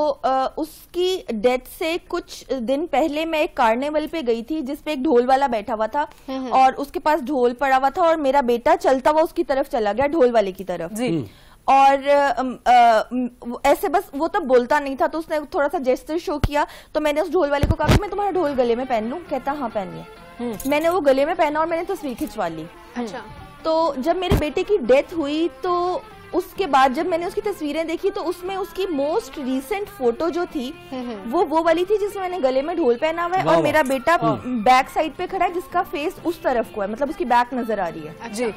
H: उसकी डेथ से कुछ दिन पहले मैं एक कार्निवल पे गई थी जिसपे एक ढोल वाला बैठा हुआ था और उसके पास ढोल पड़ा हुआ था और मेरा बेटा चलता हुआ उसकी तरफ चला गया, ढोल वाले की तरफ। और ऐसे बस वो तब बोलता नहीं था, तो उसने थोड़ा सा जेस्चर शो किया। तो मैंने उस ढोल वाले को कहा कि मैं तुम्हारा ढोल गले में पहन लूं? कहता हाँ पहनिए। मैंने वो गले में पहना और मैंने तस्वीर खिंचवा ली।
A: अच्छा।
H: तो जब मेरे बेटे की डेथ हुई तो उसके बाद जब मैंने उसकी तस्वीरें देखी तो उसमें उसकी मोस्ट रीसेंट फोटो जो थी वो वाली थी जिसमें मैंने गले में ढोल पहना हुआ है और मेरा बेटा बैक साइड पे खड़ा है जिसका फेस उस तरफ को है, मतलब उसकी बैक नजर आ रही है।
A: जी।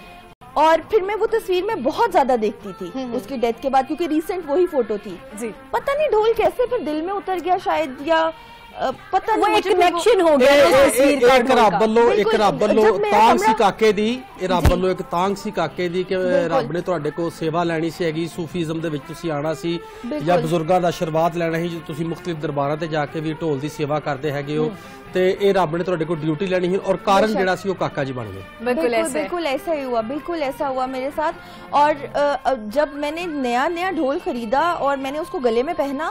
H: और फिर मैं वो तस्वीर में बहुत ज्यादा देखती थी उसकी डेथ के बाद, क्योंकि रिसेंट वही फोटो थी।
B: जी।
H: पता नहीं ढोल कैसे फिर दिल में उतर गया शायद, या पता
B: वो
H: नहीं
B: एक कनेक्शन हो गया
F: एक रब ਵੱਲੋਂ ਤਾਂਗ ਸੀ ਕਾਕੇ ਦੀ, ਇਹ ਰੱਬ ਵੱਲੋਂ ਇੱਕ ਤਾਂਗ ਸੀ ਕਾਕੇ ਦੀ ਕਿ ਰੱਬ ਨੇ ਤੁਹਾਡੇ ਕੋਲ ਸੇਵਾ ਲੈਣੀ ਸੀ ਹੈਗੀ, ਸੂਫੀਜ਼ਮ ਦੇ ਵਿੱਚ ਤੁਸੀਂ ਆਣਾ ਸੀ ਜਾਂ ਬਜ਼ੁਰਗਾਂ ਦਾ ਆਸ਼ੀਰਵਾਦ ਲੈਣਾ ਸੀ, ਤੁਸੀਂ ਮੁxtਲਿਫ ਦਰਬਾਰਾਂ ਤੇ ਜਾ ਕੇ ਵੀ ਢੋਲ ਦੀ ਸੇਵਾ ਕਰਦੇ ਹੈਗੇ ਹੋ, ਤੇ ਇਹ ਰੱਬ ने ਤੁਹਾਡੇ ਕੋਲ ड्यूटी ਲੈਣੀ ਸੀ और कारण ਜਿਹੜਾ ਸੀ ਉਹ ਕਾका जी बन गए।
H: बिल्कुल ऐसा ही हुआ, बिल्कुल ऐसा हुआ मेरे साथ। और जब मैंने नया ढोल खरीदा और मैंने उसको गले में पहना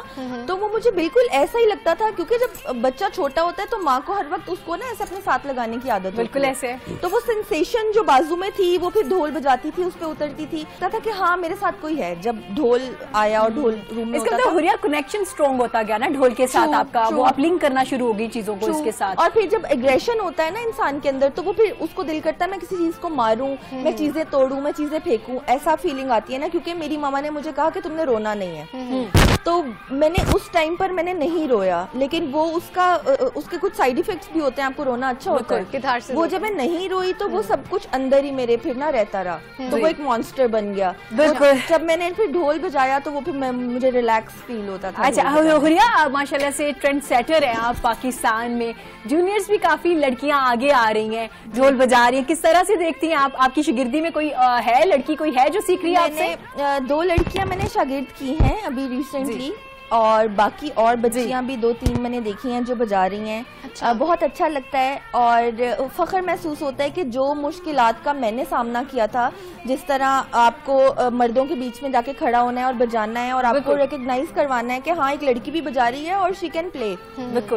H: तो वो मुझे बिल्कुल ऐसा ही लगता था, क्योंकि जब बच्चा छोटा होता है तो माँ को हर वक्त उसको ना ऐसे अपने साथ लगाने की आदत
B: बिल्कुल ऐसे,
H: तो वो सेंसेशन जो बाजू में थी वो फिर ढोल बजाती थी उस पे उतरती थी, था कि हाँ मेरे साथ कोई है। जब ढोल आया और ढोल रूम में होता था,
B: हुरिया कनेक्शन स्ट्रॉन्ग होता गया ना ढोल के साथ आपका, वो आप लिंक करना शुरू हो गई चीजों को इसके साथ।
H: और फिर जब एग्रेशन होता है ना इंसान के अंदर, तो वो फिर उसको दिल करता है मैं किसी चीज को मारूं, मैं चीजें तोड़ूं, मैं चीजें फेंकूं, ऐसा फीलिंग आती है ना। क्योंकि मेरी मामा ने मुझे कहा कि तुमने रोना नहीं है, तो मैंने उस टाइम पर मैंने नहीं रोया, लेकिन वो उसके कुछ साइड इफेक्ट्स भी होते हैं, आपको रोना अच्छा होता है, वो जब मैं नहीं रोई तो वो सब कुछ अंदर ही मेरे फिर ना रहता रहा, तो वो एक मॉन्स्टर बन गया। जब मैंने फिर ढोल बजाया तो वो फिर मुझे रिलैक्स फील होता था।
B: अच्छा हुरिया, माशाल्लाह से ट्रेंड सेटर है आप पाकिस्तान में, जूनियर्स भी काफी लड़कियां आगे आ रही हैं, ढोल बजा रही हैं, किस तरह से देखती हैं आप? आपकी शागिर्दी में कोई है लड़की, कोई है जो सीख रही है आपसे?
H: 2 लड़कियां मैंने शागिर्द की हैं अभी रिसेंटली, और बाकी और बच्चियां भी 2-3 मैंने देखी हैं जो बजा रही हैं। अच्छा। बहुत अच्छा लगता है और फख्र महसूस होता है कि जो मुश्किलात का मैंने सामना किया था, जिस तरह आपको मर्दों के बीच में जाके खड़ा होना है और बजाना है और आपको रिकग्नाइज करवाना है कि हाँ एक लड़की भी बजा रही है और शी कैन प्ले,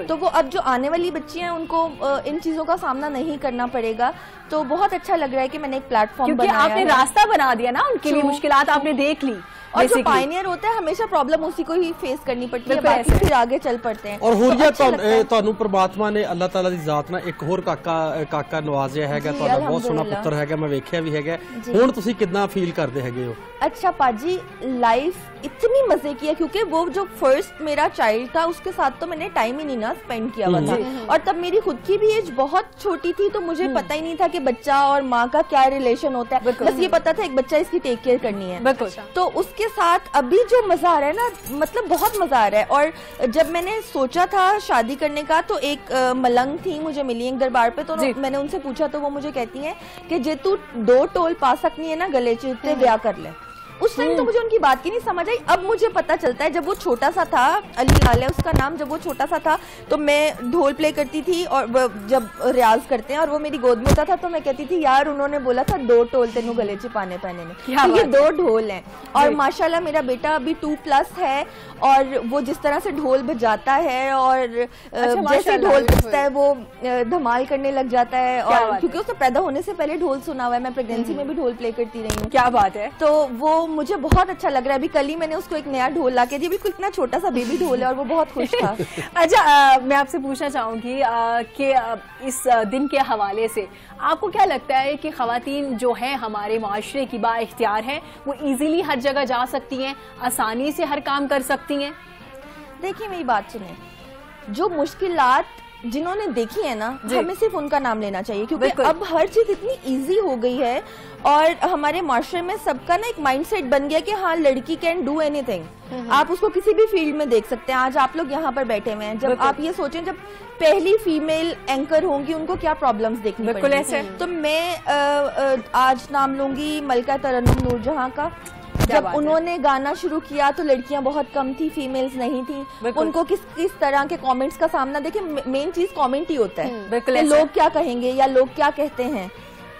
H: तो वो अब जो आने वाली बच्चियां हैं उनको इन चीजों का सामना नहीं करना पड़ेगा। तो बहुत अच्छा लग रहा है कि मैंने एक प्लेटफॉर्म बनाया,
B: आपने रास्ता बना दिया ना उनके लिए, मुश्किलात आपने देख ली।
H: और जो पायनियर होता है हमेशा प्रॉब्लम उसी को ही फेस करनी पड़ती है, बाकी फिर आगे चल पड़ते हैं।
F: और हुरिया ਤੁਹਾਨੂੰ ਪ੍ਰਮਾਤਮਾ ਨੇ ਅੱਲਾਹ ਤਾਲਾ ਦੀ ਜ਼ਾਤ ਨਾਲ ਇੱਕ ਹੋਰ ਕਾਕਾ ਨਵਾਜ਼ਿਆ ਹੈਗਾ, ਤੁਹਾਡਾ ਬਹੁਤ ਸੋਹਣਾ ਪੁੱਤਰ ਹੈਗਾ, ਮੈਂ ਵੇਖਿਆ ਵੀ ਹੈਗਾ, ਹੁਣ ਤੁਸੀਂ ਕਿੰਨਾ ਫੀਲ ਕਰਦੇ ਹੈਗੇ ਹੋ?
H: अच्छा पाजी, लाइफ इतनी मजे की है क्योंकि वो जो फर्स्ट मेरा चाइल्ड था उसके साथ तो मैंने टाइम ही नहीं ना स्पेंड किया हुआ था, और तब मेरी खुद की भी एज बहुत छोटी थी, तो मुझे पता ही नहीं था कि बच्चा और माँ का क्या रिलेशन होता है, बस ये पता था एक बच्चा इसकी टेक केयर करनी है। तो उसके साथ अभी जो मजा आ रहा है ना, मतलब बहुत मजा आ रहा है। और जब मैंने सोचा था शादी करने का तो एक मलंग थी मुझे मिली एक दरबार पे, तो मैंने उनसे पूछा तो वो मुझे कहती है कि जे तू 2 टोल पा सकनी है ना गले च ते ब्याह कर ले। उस टाइम तो मुझे उनकी बात की नहीं समझ आई, अब मुझे पता चलता है। जब वो छोटा सा था, अली लाल है उसका नाम, जब वो छोटा सा था तो मैं ढोल प्ले करती थी और जब रियाज करते हैं और वो मेरी गोद में होता था तो मैं कहती थी यार उन्होंने बोला था 2 टोल तेनू गले च पाने पैने ने, तो ये 2 ढोल हैं। और माशाल्लाह मेरा बेटा अभी 2+ है और वो जिस तरह से ढोल बजाता है और जैसे ढोल बजता है वो धमाल करने लग जाता है, और क्योंकि उसने पैदा होने से पहले ढोल सुना हुआ है, मैं प्रेगनेंसी में भी ढोल प्ले करती रही हूँ।
B: क्या बात है।
H: तो वो मुझे बहुत अच्छा लग रहा है। अभी कल ही मैंने उसको एक नया ढोल ला के दिया, बिल्कुल इतना छोटा सा बेबी ढोल है और वो बहुत खुश था।
B: अच्छा मैं आपसे पूछना चाहूंगी कि इस दिन के हवाले से आपको क्या लगता है कि खवातीन जो है हमारे माशरे की बाइख्तियार है, वो इजीली हर जगह जा सकती हैं, आसानी से हर काम कर सकती हैं?
H: देखिए मेरी बात सुनिए, जो मुश्किलात जिन्होंने देखी है ना, हमें सिर्फ उनका नाम लेना चाहिए, क्योंकि अब हर चीज इतनी इजी हो गई है और हमारे माशरे में सबका ना एक माइंडसेट बन गया कि हाँ लड़की कैन डू एनीथिंग। आप उसको किसी भी फील्ड में देख सकते हैं। आज आप लोग यहाँ पर बैठे हुए हैं, जब आप ये सोचें जब पहली फीमेल एंकर होंगी उनको क्या प्रॉब्लम्स देखनी पड़ेंगी। तो मैं आज नाम लूंगी मलका तरन्नुम नूरजहां का। जब उन्होंने गाना शुरू किया तो लड़कियां बहुत कम थी, फीमेल्स नहीं थी, उनको किस तरह के कमेंट्स का सामना, देखिए मेन चीज कमेंट ही होता है कि लोग क्या कहेंगे या लोग क्या कहते हैं।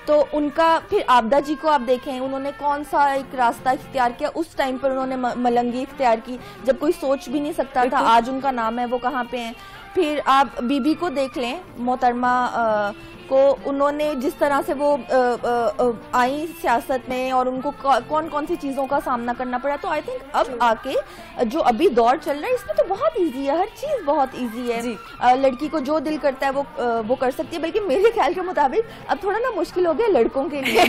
H: तो उनका फिर आपदा जी को आप देखें, उन्होंने कौन सा एक रास्ता इख्तियार किया, उस टाइम पर उन्होंने मलंगी इख्तियार की जब कोई सोच भी नहीं सकता था। आज उनका नाम है, वो कहाँ पे हैं। फिर आप बीबी को देख लें, मोहतरमा को, उन्होंने जिस तरह से वो आई सियासत में और उनको कौन कौन सी चीज़ों का सामना करना पड़ा। तो आई थिंक अब आके जो अभी दौर चल रहा है इसमें तो बहुत इजी है, हर चीज़ बहुत इजी है। लड़की को जो दिल करता है वो कर सकती है। बल्कि मेरे ख्याल के मुताबिक अब थोड़ा ना मुश्किल हो गया लड़कों के लिए।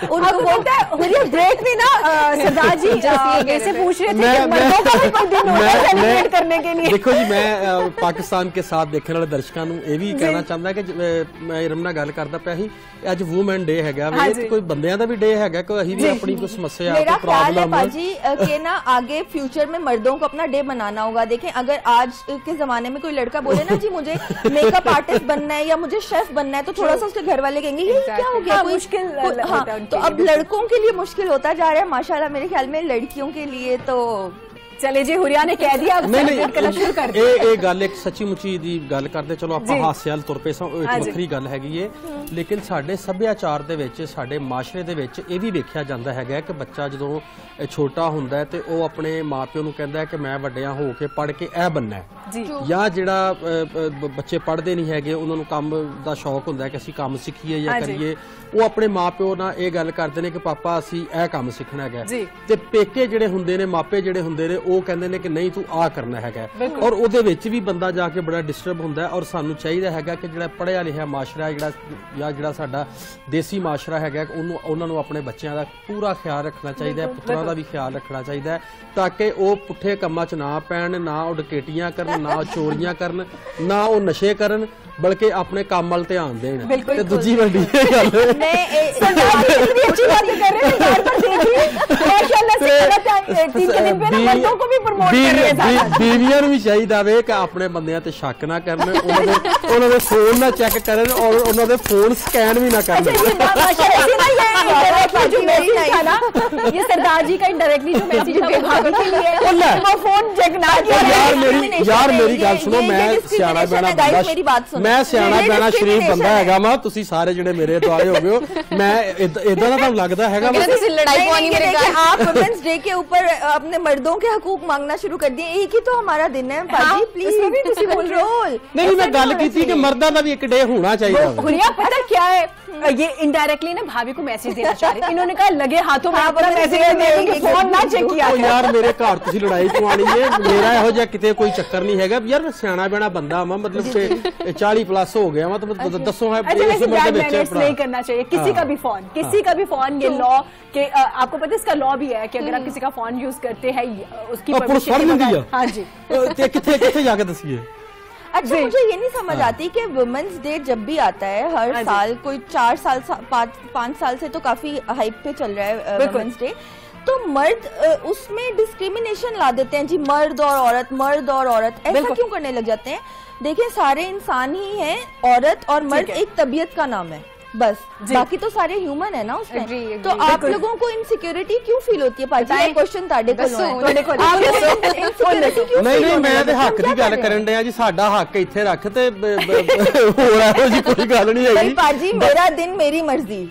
B: उनको बोलता है ब्रेक में ना सरदार जी जैसे पूछ रहे थे मर्दों का भी कोई दिन होगा सेलिब्रेट करने के लिए।
F: देखो जी, मैं पाकिस्तान के साथ देखने वाले दर्शकों को ये भी कहना चाहता है कि मैं रमना गल करदा पिया सी अज वूमेन डे हैगा वे कोई बंदियां दा भी डे हैगा कोई अहीं भी अपनी कोई समस्या
H: मेरा ख्याल है पाजी के ना आगे फ्यूचर में मर्दों को अपना डे बनाना होगा। देखें अगर आज के जमाने में कोई लड़का बोले ना जी मुझे मेकअप आर्टिस्ट बनना है या मुझे शेफ बनना है तो थोड़ा सा उसके घर वाले कहेंगे ये क्या हो गया, मुश्किल। हाँ, तो अब लड़कों के लिए मुश्किल होता जा रहा है माशाल्लाह। मेरे ख्याल में लड़कियों के लिए तो
B: चले जी हुरिया ने कह दिया
F: शुरू कर ਇਹ ਗੱਲ ਇੱਕ ਸੱਚੀ ਮੁੱਚੀ ਦੀ ਗੱਲ ਕਰਦੇ ਚਲੋ ਆਪਾਂ ਹਾਸੇ ਵਾਲ ਤੁਰ ਪਏ ਸਾਂ ਇੱਕ ਵੱਖਰੀ ਗੱਲ ਹੈਗੀ ਏ ਲੇਕਿਨ ਸਾਡੇ ਸੱਭਿਆਚਾਰ ਦੇ ਵਿੱਚ ਸਾਡੇ ਮਾਸ਼ਰੇ ਦੇ ਵਿੱਚ ਇਹ ਵੀ ਵੇਖਿਆ ਜਾਂਦਾ ਹੈਗਾ ਕਿ ਬੱਚਾ ਜਦੋਂ ਛੋਟਾ ਹੁੰਦਾ ਹੈ ਤੇ ਉਹ ਆਪਣੇ ਮਾਪਿਓ ਨੂੰ ਕਹਿੰਦਾ ਹੈ ਕਿ ਮੈਂ ਵੱਡਿਆਂ ਹੋ ਕੇ ਪੜ੍ਹ ਕੇ ਇਹ ਬੰਨਾ ਹੈ ਜਾਂ ਜਿਹੜਾ ਬੱਚੇ ਪੜ੍ਹਦੇ ਨਹੀਂ ਹੈਗੇ ਉਹਨਾਂ ਨੂੰ ਕੰਮ ਦਾ ਸ਼ੌਕ ਹੁੰਦਾ ਹੈ ਕਿ ਅਸੀਂ ਕੰਮ ਸਿੱਖੀਏ ਜਾਂ ਕਰੀਏ ਉਹ ਆਪਣੇ ਮਾਪਿਓ ਨਾਲ ਇਹ ਗੱਲ ਕਰਦੇ ਨੇ ਕਿ ਪਾਪਾ ਅਸੀਂ ਇਹ ਕੰਮ ਸਿੱਖਣਾ ਹੈਗਾ ਤੇ ਪੇਕੇ ਜਿਹੜੇ ਹੁੰਦੇ ਨੇ ਮਾਪੇ ਜਿਹੜੇ ਹੁੰਦੇ ਨੇ ਉਹ ਕਹਿੰਦੇ ਨੇ ਕਿ ਨਹੀਂ ਤੂੰ ਆ ਕਰਨਾ ਹੈਗਾ ਔਰ ਉਹਦੇ ਵਿੱਚ ਵੀ ਬੰਦਾ ਜਾ ਕੇ ਬੜਾ ਡਿਸਟਰਬ ਹੁੰਦਾ ਔਰ ਸਾਨੂੰ ਚਾਹੀਦਾ ਹੈਗਾ ਕਿ ਜਿਹੜਾ ਪੜ੍ਹਿਆ ਲਿਖਿਆ ਮਾਸ਼ਰਾ ਜਿਹੜਾ ਸਾਡਾ ਦੇਸੀ ਮਾਸ਼ਰਾ ਹੈਗਾ ਉਹਨੂੰ ਉਹਨਾਂ ਨੂੰ ਆਪਣੇ ਬੱਚਿਆਂ ਦਾ ਪੂਰਾ ਖਿਆਲ ਰੱਖਣਾ ਚਾਹੀਦਾ ਹੈ, ਪੁੱਤਰਾਂ ਦਾ ਵੀ ਖਿਆਲ ਰੱਖਣਾ ਚਾਹੀਦਾ ਹੈ ਤਾਂ ਕਿ ਉਹ ਪੁੱਠੇ ਕੰਮਾਂ 'ਚ ਨਾ ਪੈਣ, ਨਾ ਉਹ ਡਕੈਤੀਆਂ ਕਰਨ, ਨਾ ਚੋਰੀਆਂ ਕਰਨ, ਨਾ ਉਹ ਨਸ਼ੇ ਕਰਨ बल्कि अपने काम वाल ध्यान देना। तो दूजी वड्डी गल बीवियां भी चाहिए वे कि अपने बंदियां ते शक ना करन, उन्हां दे फोन ना चेक करन और उन्हां दे फोन स्कैन भी ना करन।
B: ये सरदार जी का इनडायरेक्टली जो मैसेज था वो भाभी के लिए वो फोन चेक ना किया।
F: यार मेरी गल सुनो, मैं सियाना बना बंदा, मैं सियाना बना शरीफ बंदा हैगा वा, तुसी सारे जिहड़े मेरे दुआले हो गए हो, मैं इदां दा तुहानू लगदा हैगा वा
H: लड़ाई पानी मेरे घर। आप वुमेन्स डे के ऊपर अपने मर्दों के हकूक मांगना शुरू कर दिए, एक ही तो हमारा दिन है पाजी, प्लीज कंट्रोल।
F: नहीं मैं गल कीती कि मर्दां दा भी एक डे होना चाहिए।
B: हुरिया पता क्या है, ये इनडायरेक्टली ना भाभी को मैसेज देना चाह रही, इन्होंने कहा लगे हाथों में अपना मैसेज फोन ना चेक किया।
F: यार मेरे घर तुसी लड़ाई पवानी है, मेरा ਇਹੋ ਜਿਹਾ किते कोई चक्कर नहीं हैगा यार, मैं सियाना बना बंदा वा, मतलब कि 40 प्लस हो गया वा, तो दसो है
B: नहीं करना चाहिए किसी का भी फोन, किसी का भी फोन। ये लॉ के आपको पता है इसका लॉ भी है कि अगर आप किसी का फोन यूज करते हैं उसकी परमिशन। हाँ जी
F: किथे किथे जाके दसिए।
H: अच्छा मुझे ये नहीं समझ आती कि वुमेन्स डे जब भी आता है हर साल, कोई 4 साल 5 साल से तो काफी हाइप पे चल रहा है वुमेन्स डे, तो मर्द उसमें डिस्क्रिमिनेशन ला देते हैं जी, मर्द और औरत, मर्द और औरत, ऐसा क्यों करने लग जाते हैं? देखिए सारे इंसान ही हैं, औरत और मर्द एक तबीयत का नाम है बस, बाकी तो सारे ह्यूमन है ना उसमें। तो आप लोगों को इनसिक्योरिटी क्यों फील होती है? पाजी क्वेश्चन ताड़े को
F: नहीं मैं ते हक दी गल करन दिया जी, साडा हक इत्थे रख ते होर एहो जी कोई गल नहीं हैगी।
H: पाजी मेरा दिन मेरी मर्जी,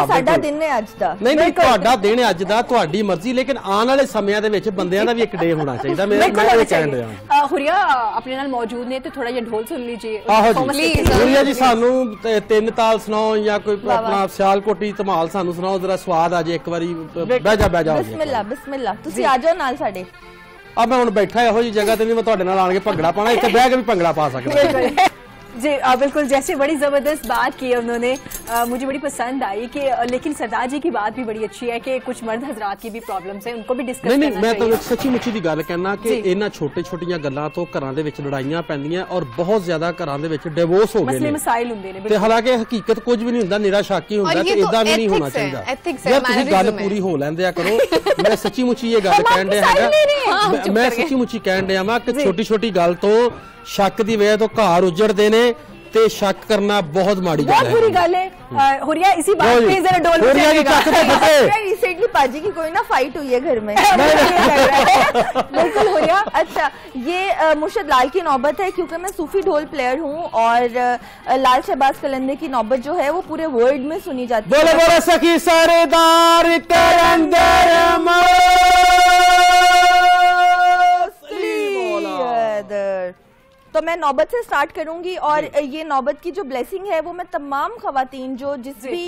H: ਸਾਡਾ ਦਿਨ ਹੈ ਅੱਜ ਦਾ।
F: ਨਹੀਂ ਤੁਹਾਡਾ ਦਿਨ ਅੱਜ ਦਾ, ਤੁਹਾਡੀ ਮਰਜ਼ੀ, ਲੇਕਿਨ ਆਉਣ ਵਾਲੇ ਸਮਿਆਂ ਦੇ ਵਿੱਚ ਬੰਦਿਆਂ ਦਾ ਵੀ ਇੱਕ ਡੇ ਹੋਣਾ ਚਾਹੀਦਾ। ਮੈਂ ਇਹ ਕਹਿਣ ਰਿਹਾ
B: ਹੁਰੀਆ ਆਪਣੇ ਨਾਲ ਮੌਜੂਦ ਨੇ ਤੇ ਥੋੜਾ ਜਿਹਾ ਢੋਲ ਸੁਣ ਲੀजिए।
F: ਆਹੋ ਜੀ ਹੁਰੀਆ ਜੀ ਸਾਨੂੰ 3 ਤਾਲ ਸੁਣਾਓ ਜਾਂ ਕੋਈ ਆਪਣਾ ਸਿਆਲਕੋਟੀ ਧਮਾਲ ਸਾਨੂੰ ਸੁਣਾਓ, ਜਰਾ ਸਵਾਦ ਆ ਜੇ ਇੱਕ ਵਾਰੀ। ਬਹਿ ਜਾ
H: ਬਿਸਮਿਲ੍ਲਾ ਬਿਸਮਿਲ੍ਲਾ, ਤੁਸੀਂ ਆ ਜਾਓ ਨਾਲ ਸਾਡੇ।
F: ਆ ਮੈਂ ਹੁਣ ਬੈਠਾ ਇਹੋ ਜੀ ਜਗ੍ਹਾ ਤੇ ਵੀ ਮੈਂ ਤੁਹਾਡੇ ਨਾਲ ਆਣ ਕੇ ਭੰਗੜਾ ਪਾਣਾ, ਇੱਥੇ ਬਹਿ ਕੇ ਵੀ ਭੰਗੜਾ ਪਾ ਸਕਦਾ
B: जी। बिल्कुल जैसे बड़ी जबरदस्त बात की है उन्होंने, मुझे बड़ी पसंद आई कि लेकिन सरदार जी की बात भी बड़ी अच्छी है कि कुछ मर्द हजरात की भी प्रॉब्लम्स हैं, उनको भी डिस्कस करना चाहिए।
F: मैं तो सच्ची मुच्ची दी गल कहना कि इन्हां छोटे छोटियां गल्लां तो घरां दे विच लड़ाइयां पैंदियां और बहुत ज्यादा घरां दे विच डिवोर्स हो गए ने,
B: मसाइल हुंदे ने,
F: ते हालांकि हकीकत कुछ भी नहीं हुंदा, निरा शक ही हुंदा, ते इदां भी नहीं होना चाहिए। यार तुसीं गल पूरी हो लैंदे करो। मैं सच्ची मुच्ची ये गल कहण दिया हैगा, मैं सच्ची मुच्ची कहण दिया वां कि छोटी छोटी गल तो शक दी वजह तो घर उजड़दे ने ते शक करना बहुत माड़ी गल है,
B: बहुत बुरी गल है। हुरिया इसी बात पे जरा डोल
H: रिसेंटली पाजी की कोई ना फाइट हुई है घर में।
B: बिल्कुल हुरिया।
H: अच्छा ये मुर्शद लाल की नौबत है, क्योंकि मैं सूफी ढोल प्लेयर हूँ और लाल शहबाज कलंदर की नौबत जो है वो पूरे वर्ल्ड में सुनी जाती है।
F: बोले बोले सखी सारेदार कलंदर
H: तो मैं नौबत से स्टार्ट करूंगी और ये नौबत की जो ब्लेसिंग है वो मैं तमाम खवातीन जो जिस भी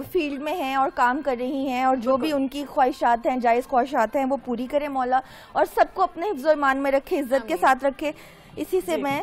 H: फील्ड में हैं और काम कर रही हैं और जो भी उनकी ख्वाहिशात हैं, जायज़ ख्वाहिशात हैं, वो पूरी करे मौला, और सबको अपने हिफ्ज़ और ईमान में रखे, इज्जत के साथ रखे। इसी से मैं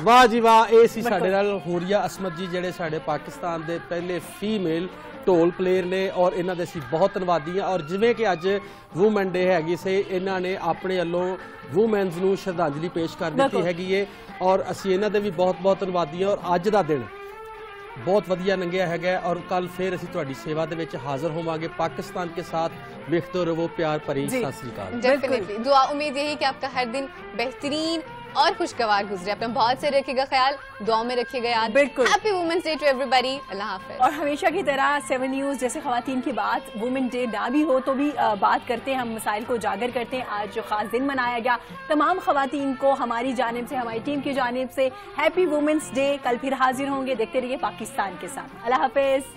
F: वाह जी वाह, ਇਹ ਸੀ ਸਾਡੇ ਨਾਲ ਹੂਰੀਆ ਅਸਮਤ ਜੀ ਜਿਹੜੇ ਸਾਡੇ ਪਾਕਿਸਤਾਨ ਦੇ ਪਹਿਲੇ ਫੀਮੇਲ ਢੋਲ ਪਲੇਅਰ ਨੇ ਔਰ ਇਹਨਾਂ ਦੇ ਅਸੀਂ ਬਹੁਤ ਧੰਨਵਾਦੀ ਹਾਂ। ਔਰ ਜਿਵੇਂ ਕਿ ਅੱਜ ਵੂਮਨ ਡੇ ਹੈਗੀ ਸੀ, ਇਹਨਾਂ ਨੇ ਆਪਣੇ ਵੱਲੋਂ ਵੂਮੈਨਸ ਨੂੰ ਸ਼ਰਧਾਂਜਲੀ ਪੇਸ਼ ਕਰ ਦਿੱਤੀ ਹੈਗੀ ਏ ਔਰ ਅਸੀਂ ਇਹਨਾਂ ਦੇ ਵੀ ਬਹੁਤ ਧੰਨਵਾਦੀ ਹਾਂ। ਔਰ ਅੱਜ ਦਾ ਦਿਨ बहुत वधिया लंघिया है और कल फिर असी तुहाडी सेवा दे विच हाजिर होवांगे। पाकिस्तान के साथ वेखते रहो प्यार भरी सत श्री अकाल।
A: डेफिनेटली दुआ उम्मीद यही कि आपका हर दिन बेहतरीन और खुशगवार गुजरे। अपना बहुत से रखिएगा ख्याल, दुआ में रखिएगा याद।
B: बिल्कुल।
A: Happy women's day to everybody. अल्लाह हाफिज।
B: और हमेशा की तरह 7 न्यूज़ जैसे खवातीन की बात वुमेन डे ना भी हो तो भी बात करते हैं, हम मसाइल को उजागर करते हैं। आज जो खास दिन मनाया गया, तमाम खवातीन को हमारी जानिब से, हमारी टीम की जानिब से हैप्पी वुमेन्स डे। कल फिर हाजिर होंगे, देखते रहिए पाकिस्तान के साथ। अल्लाह हाफिज।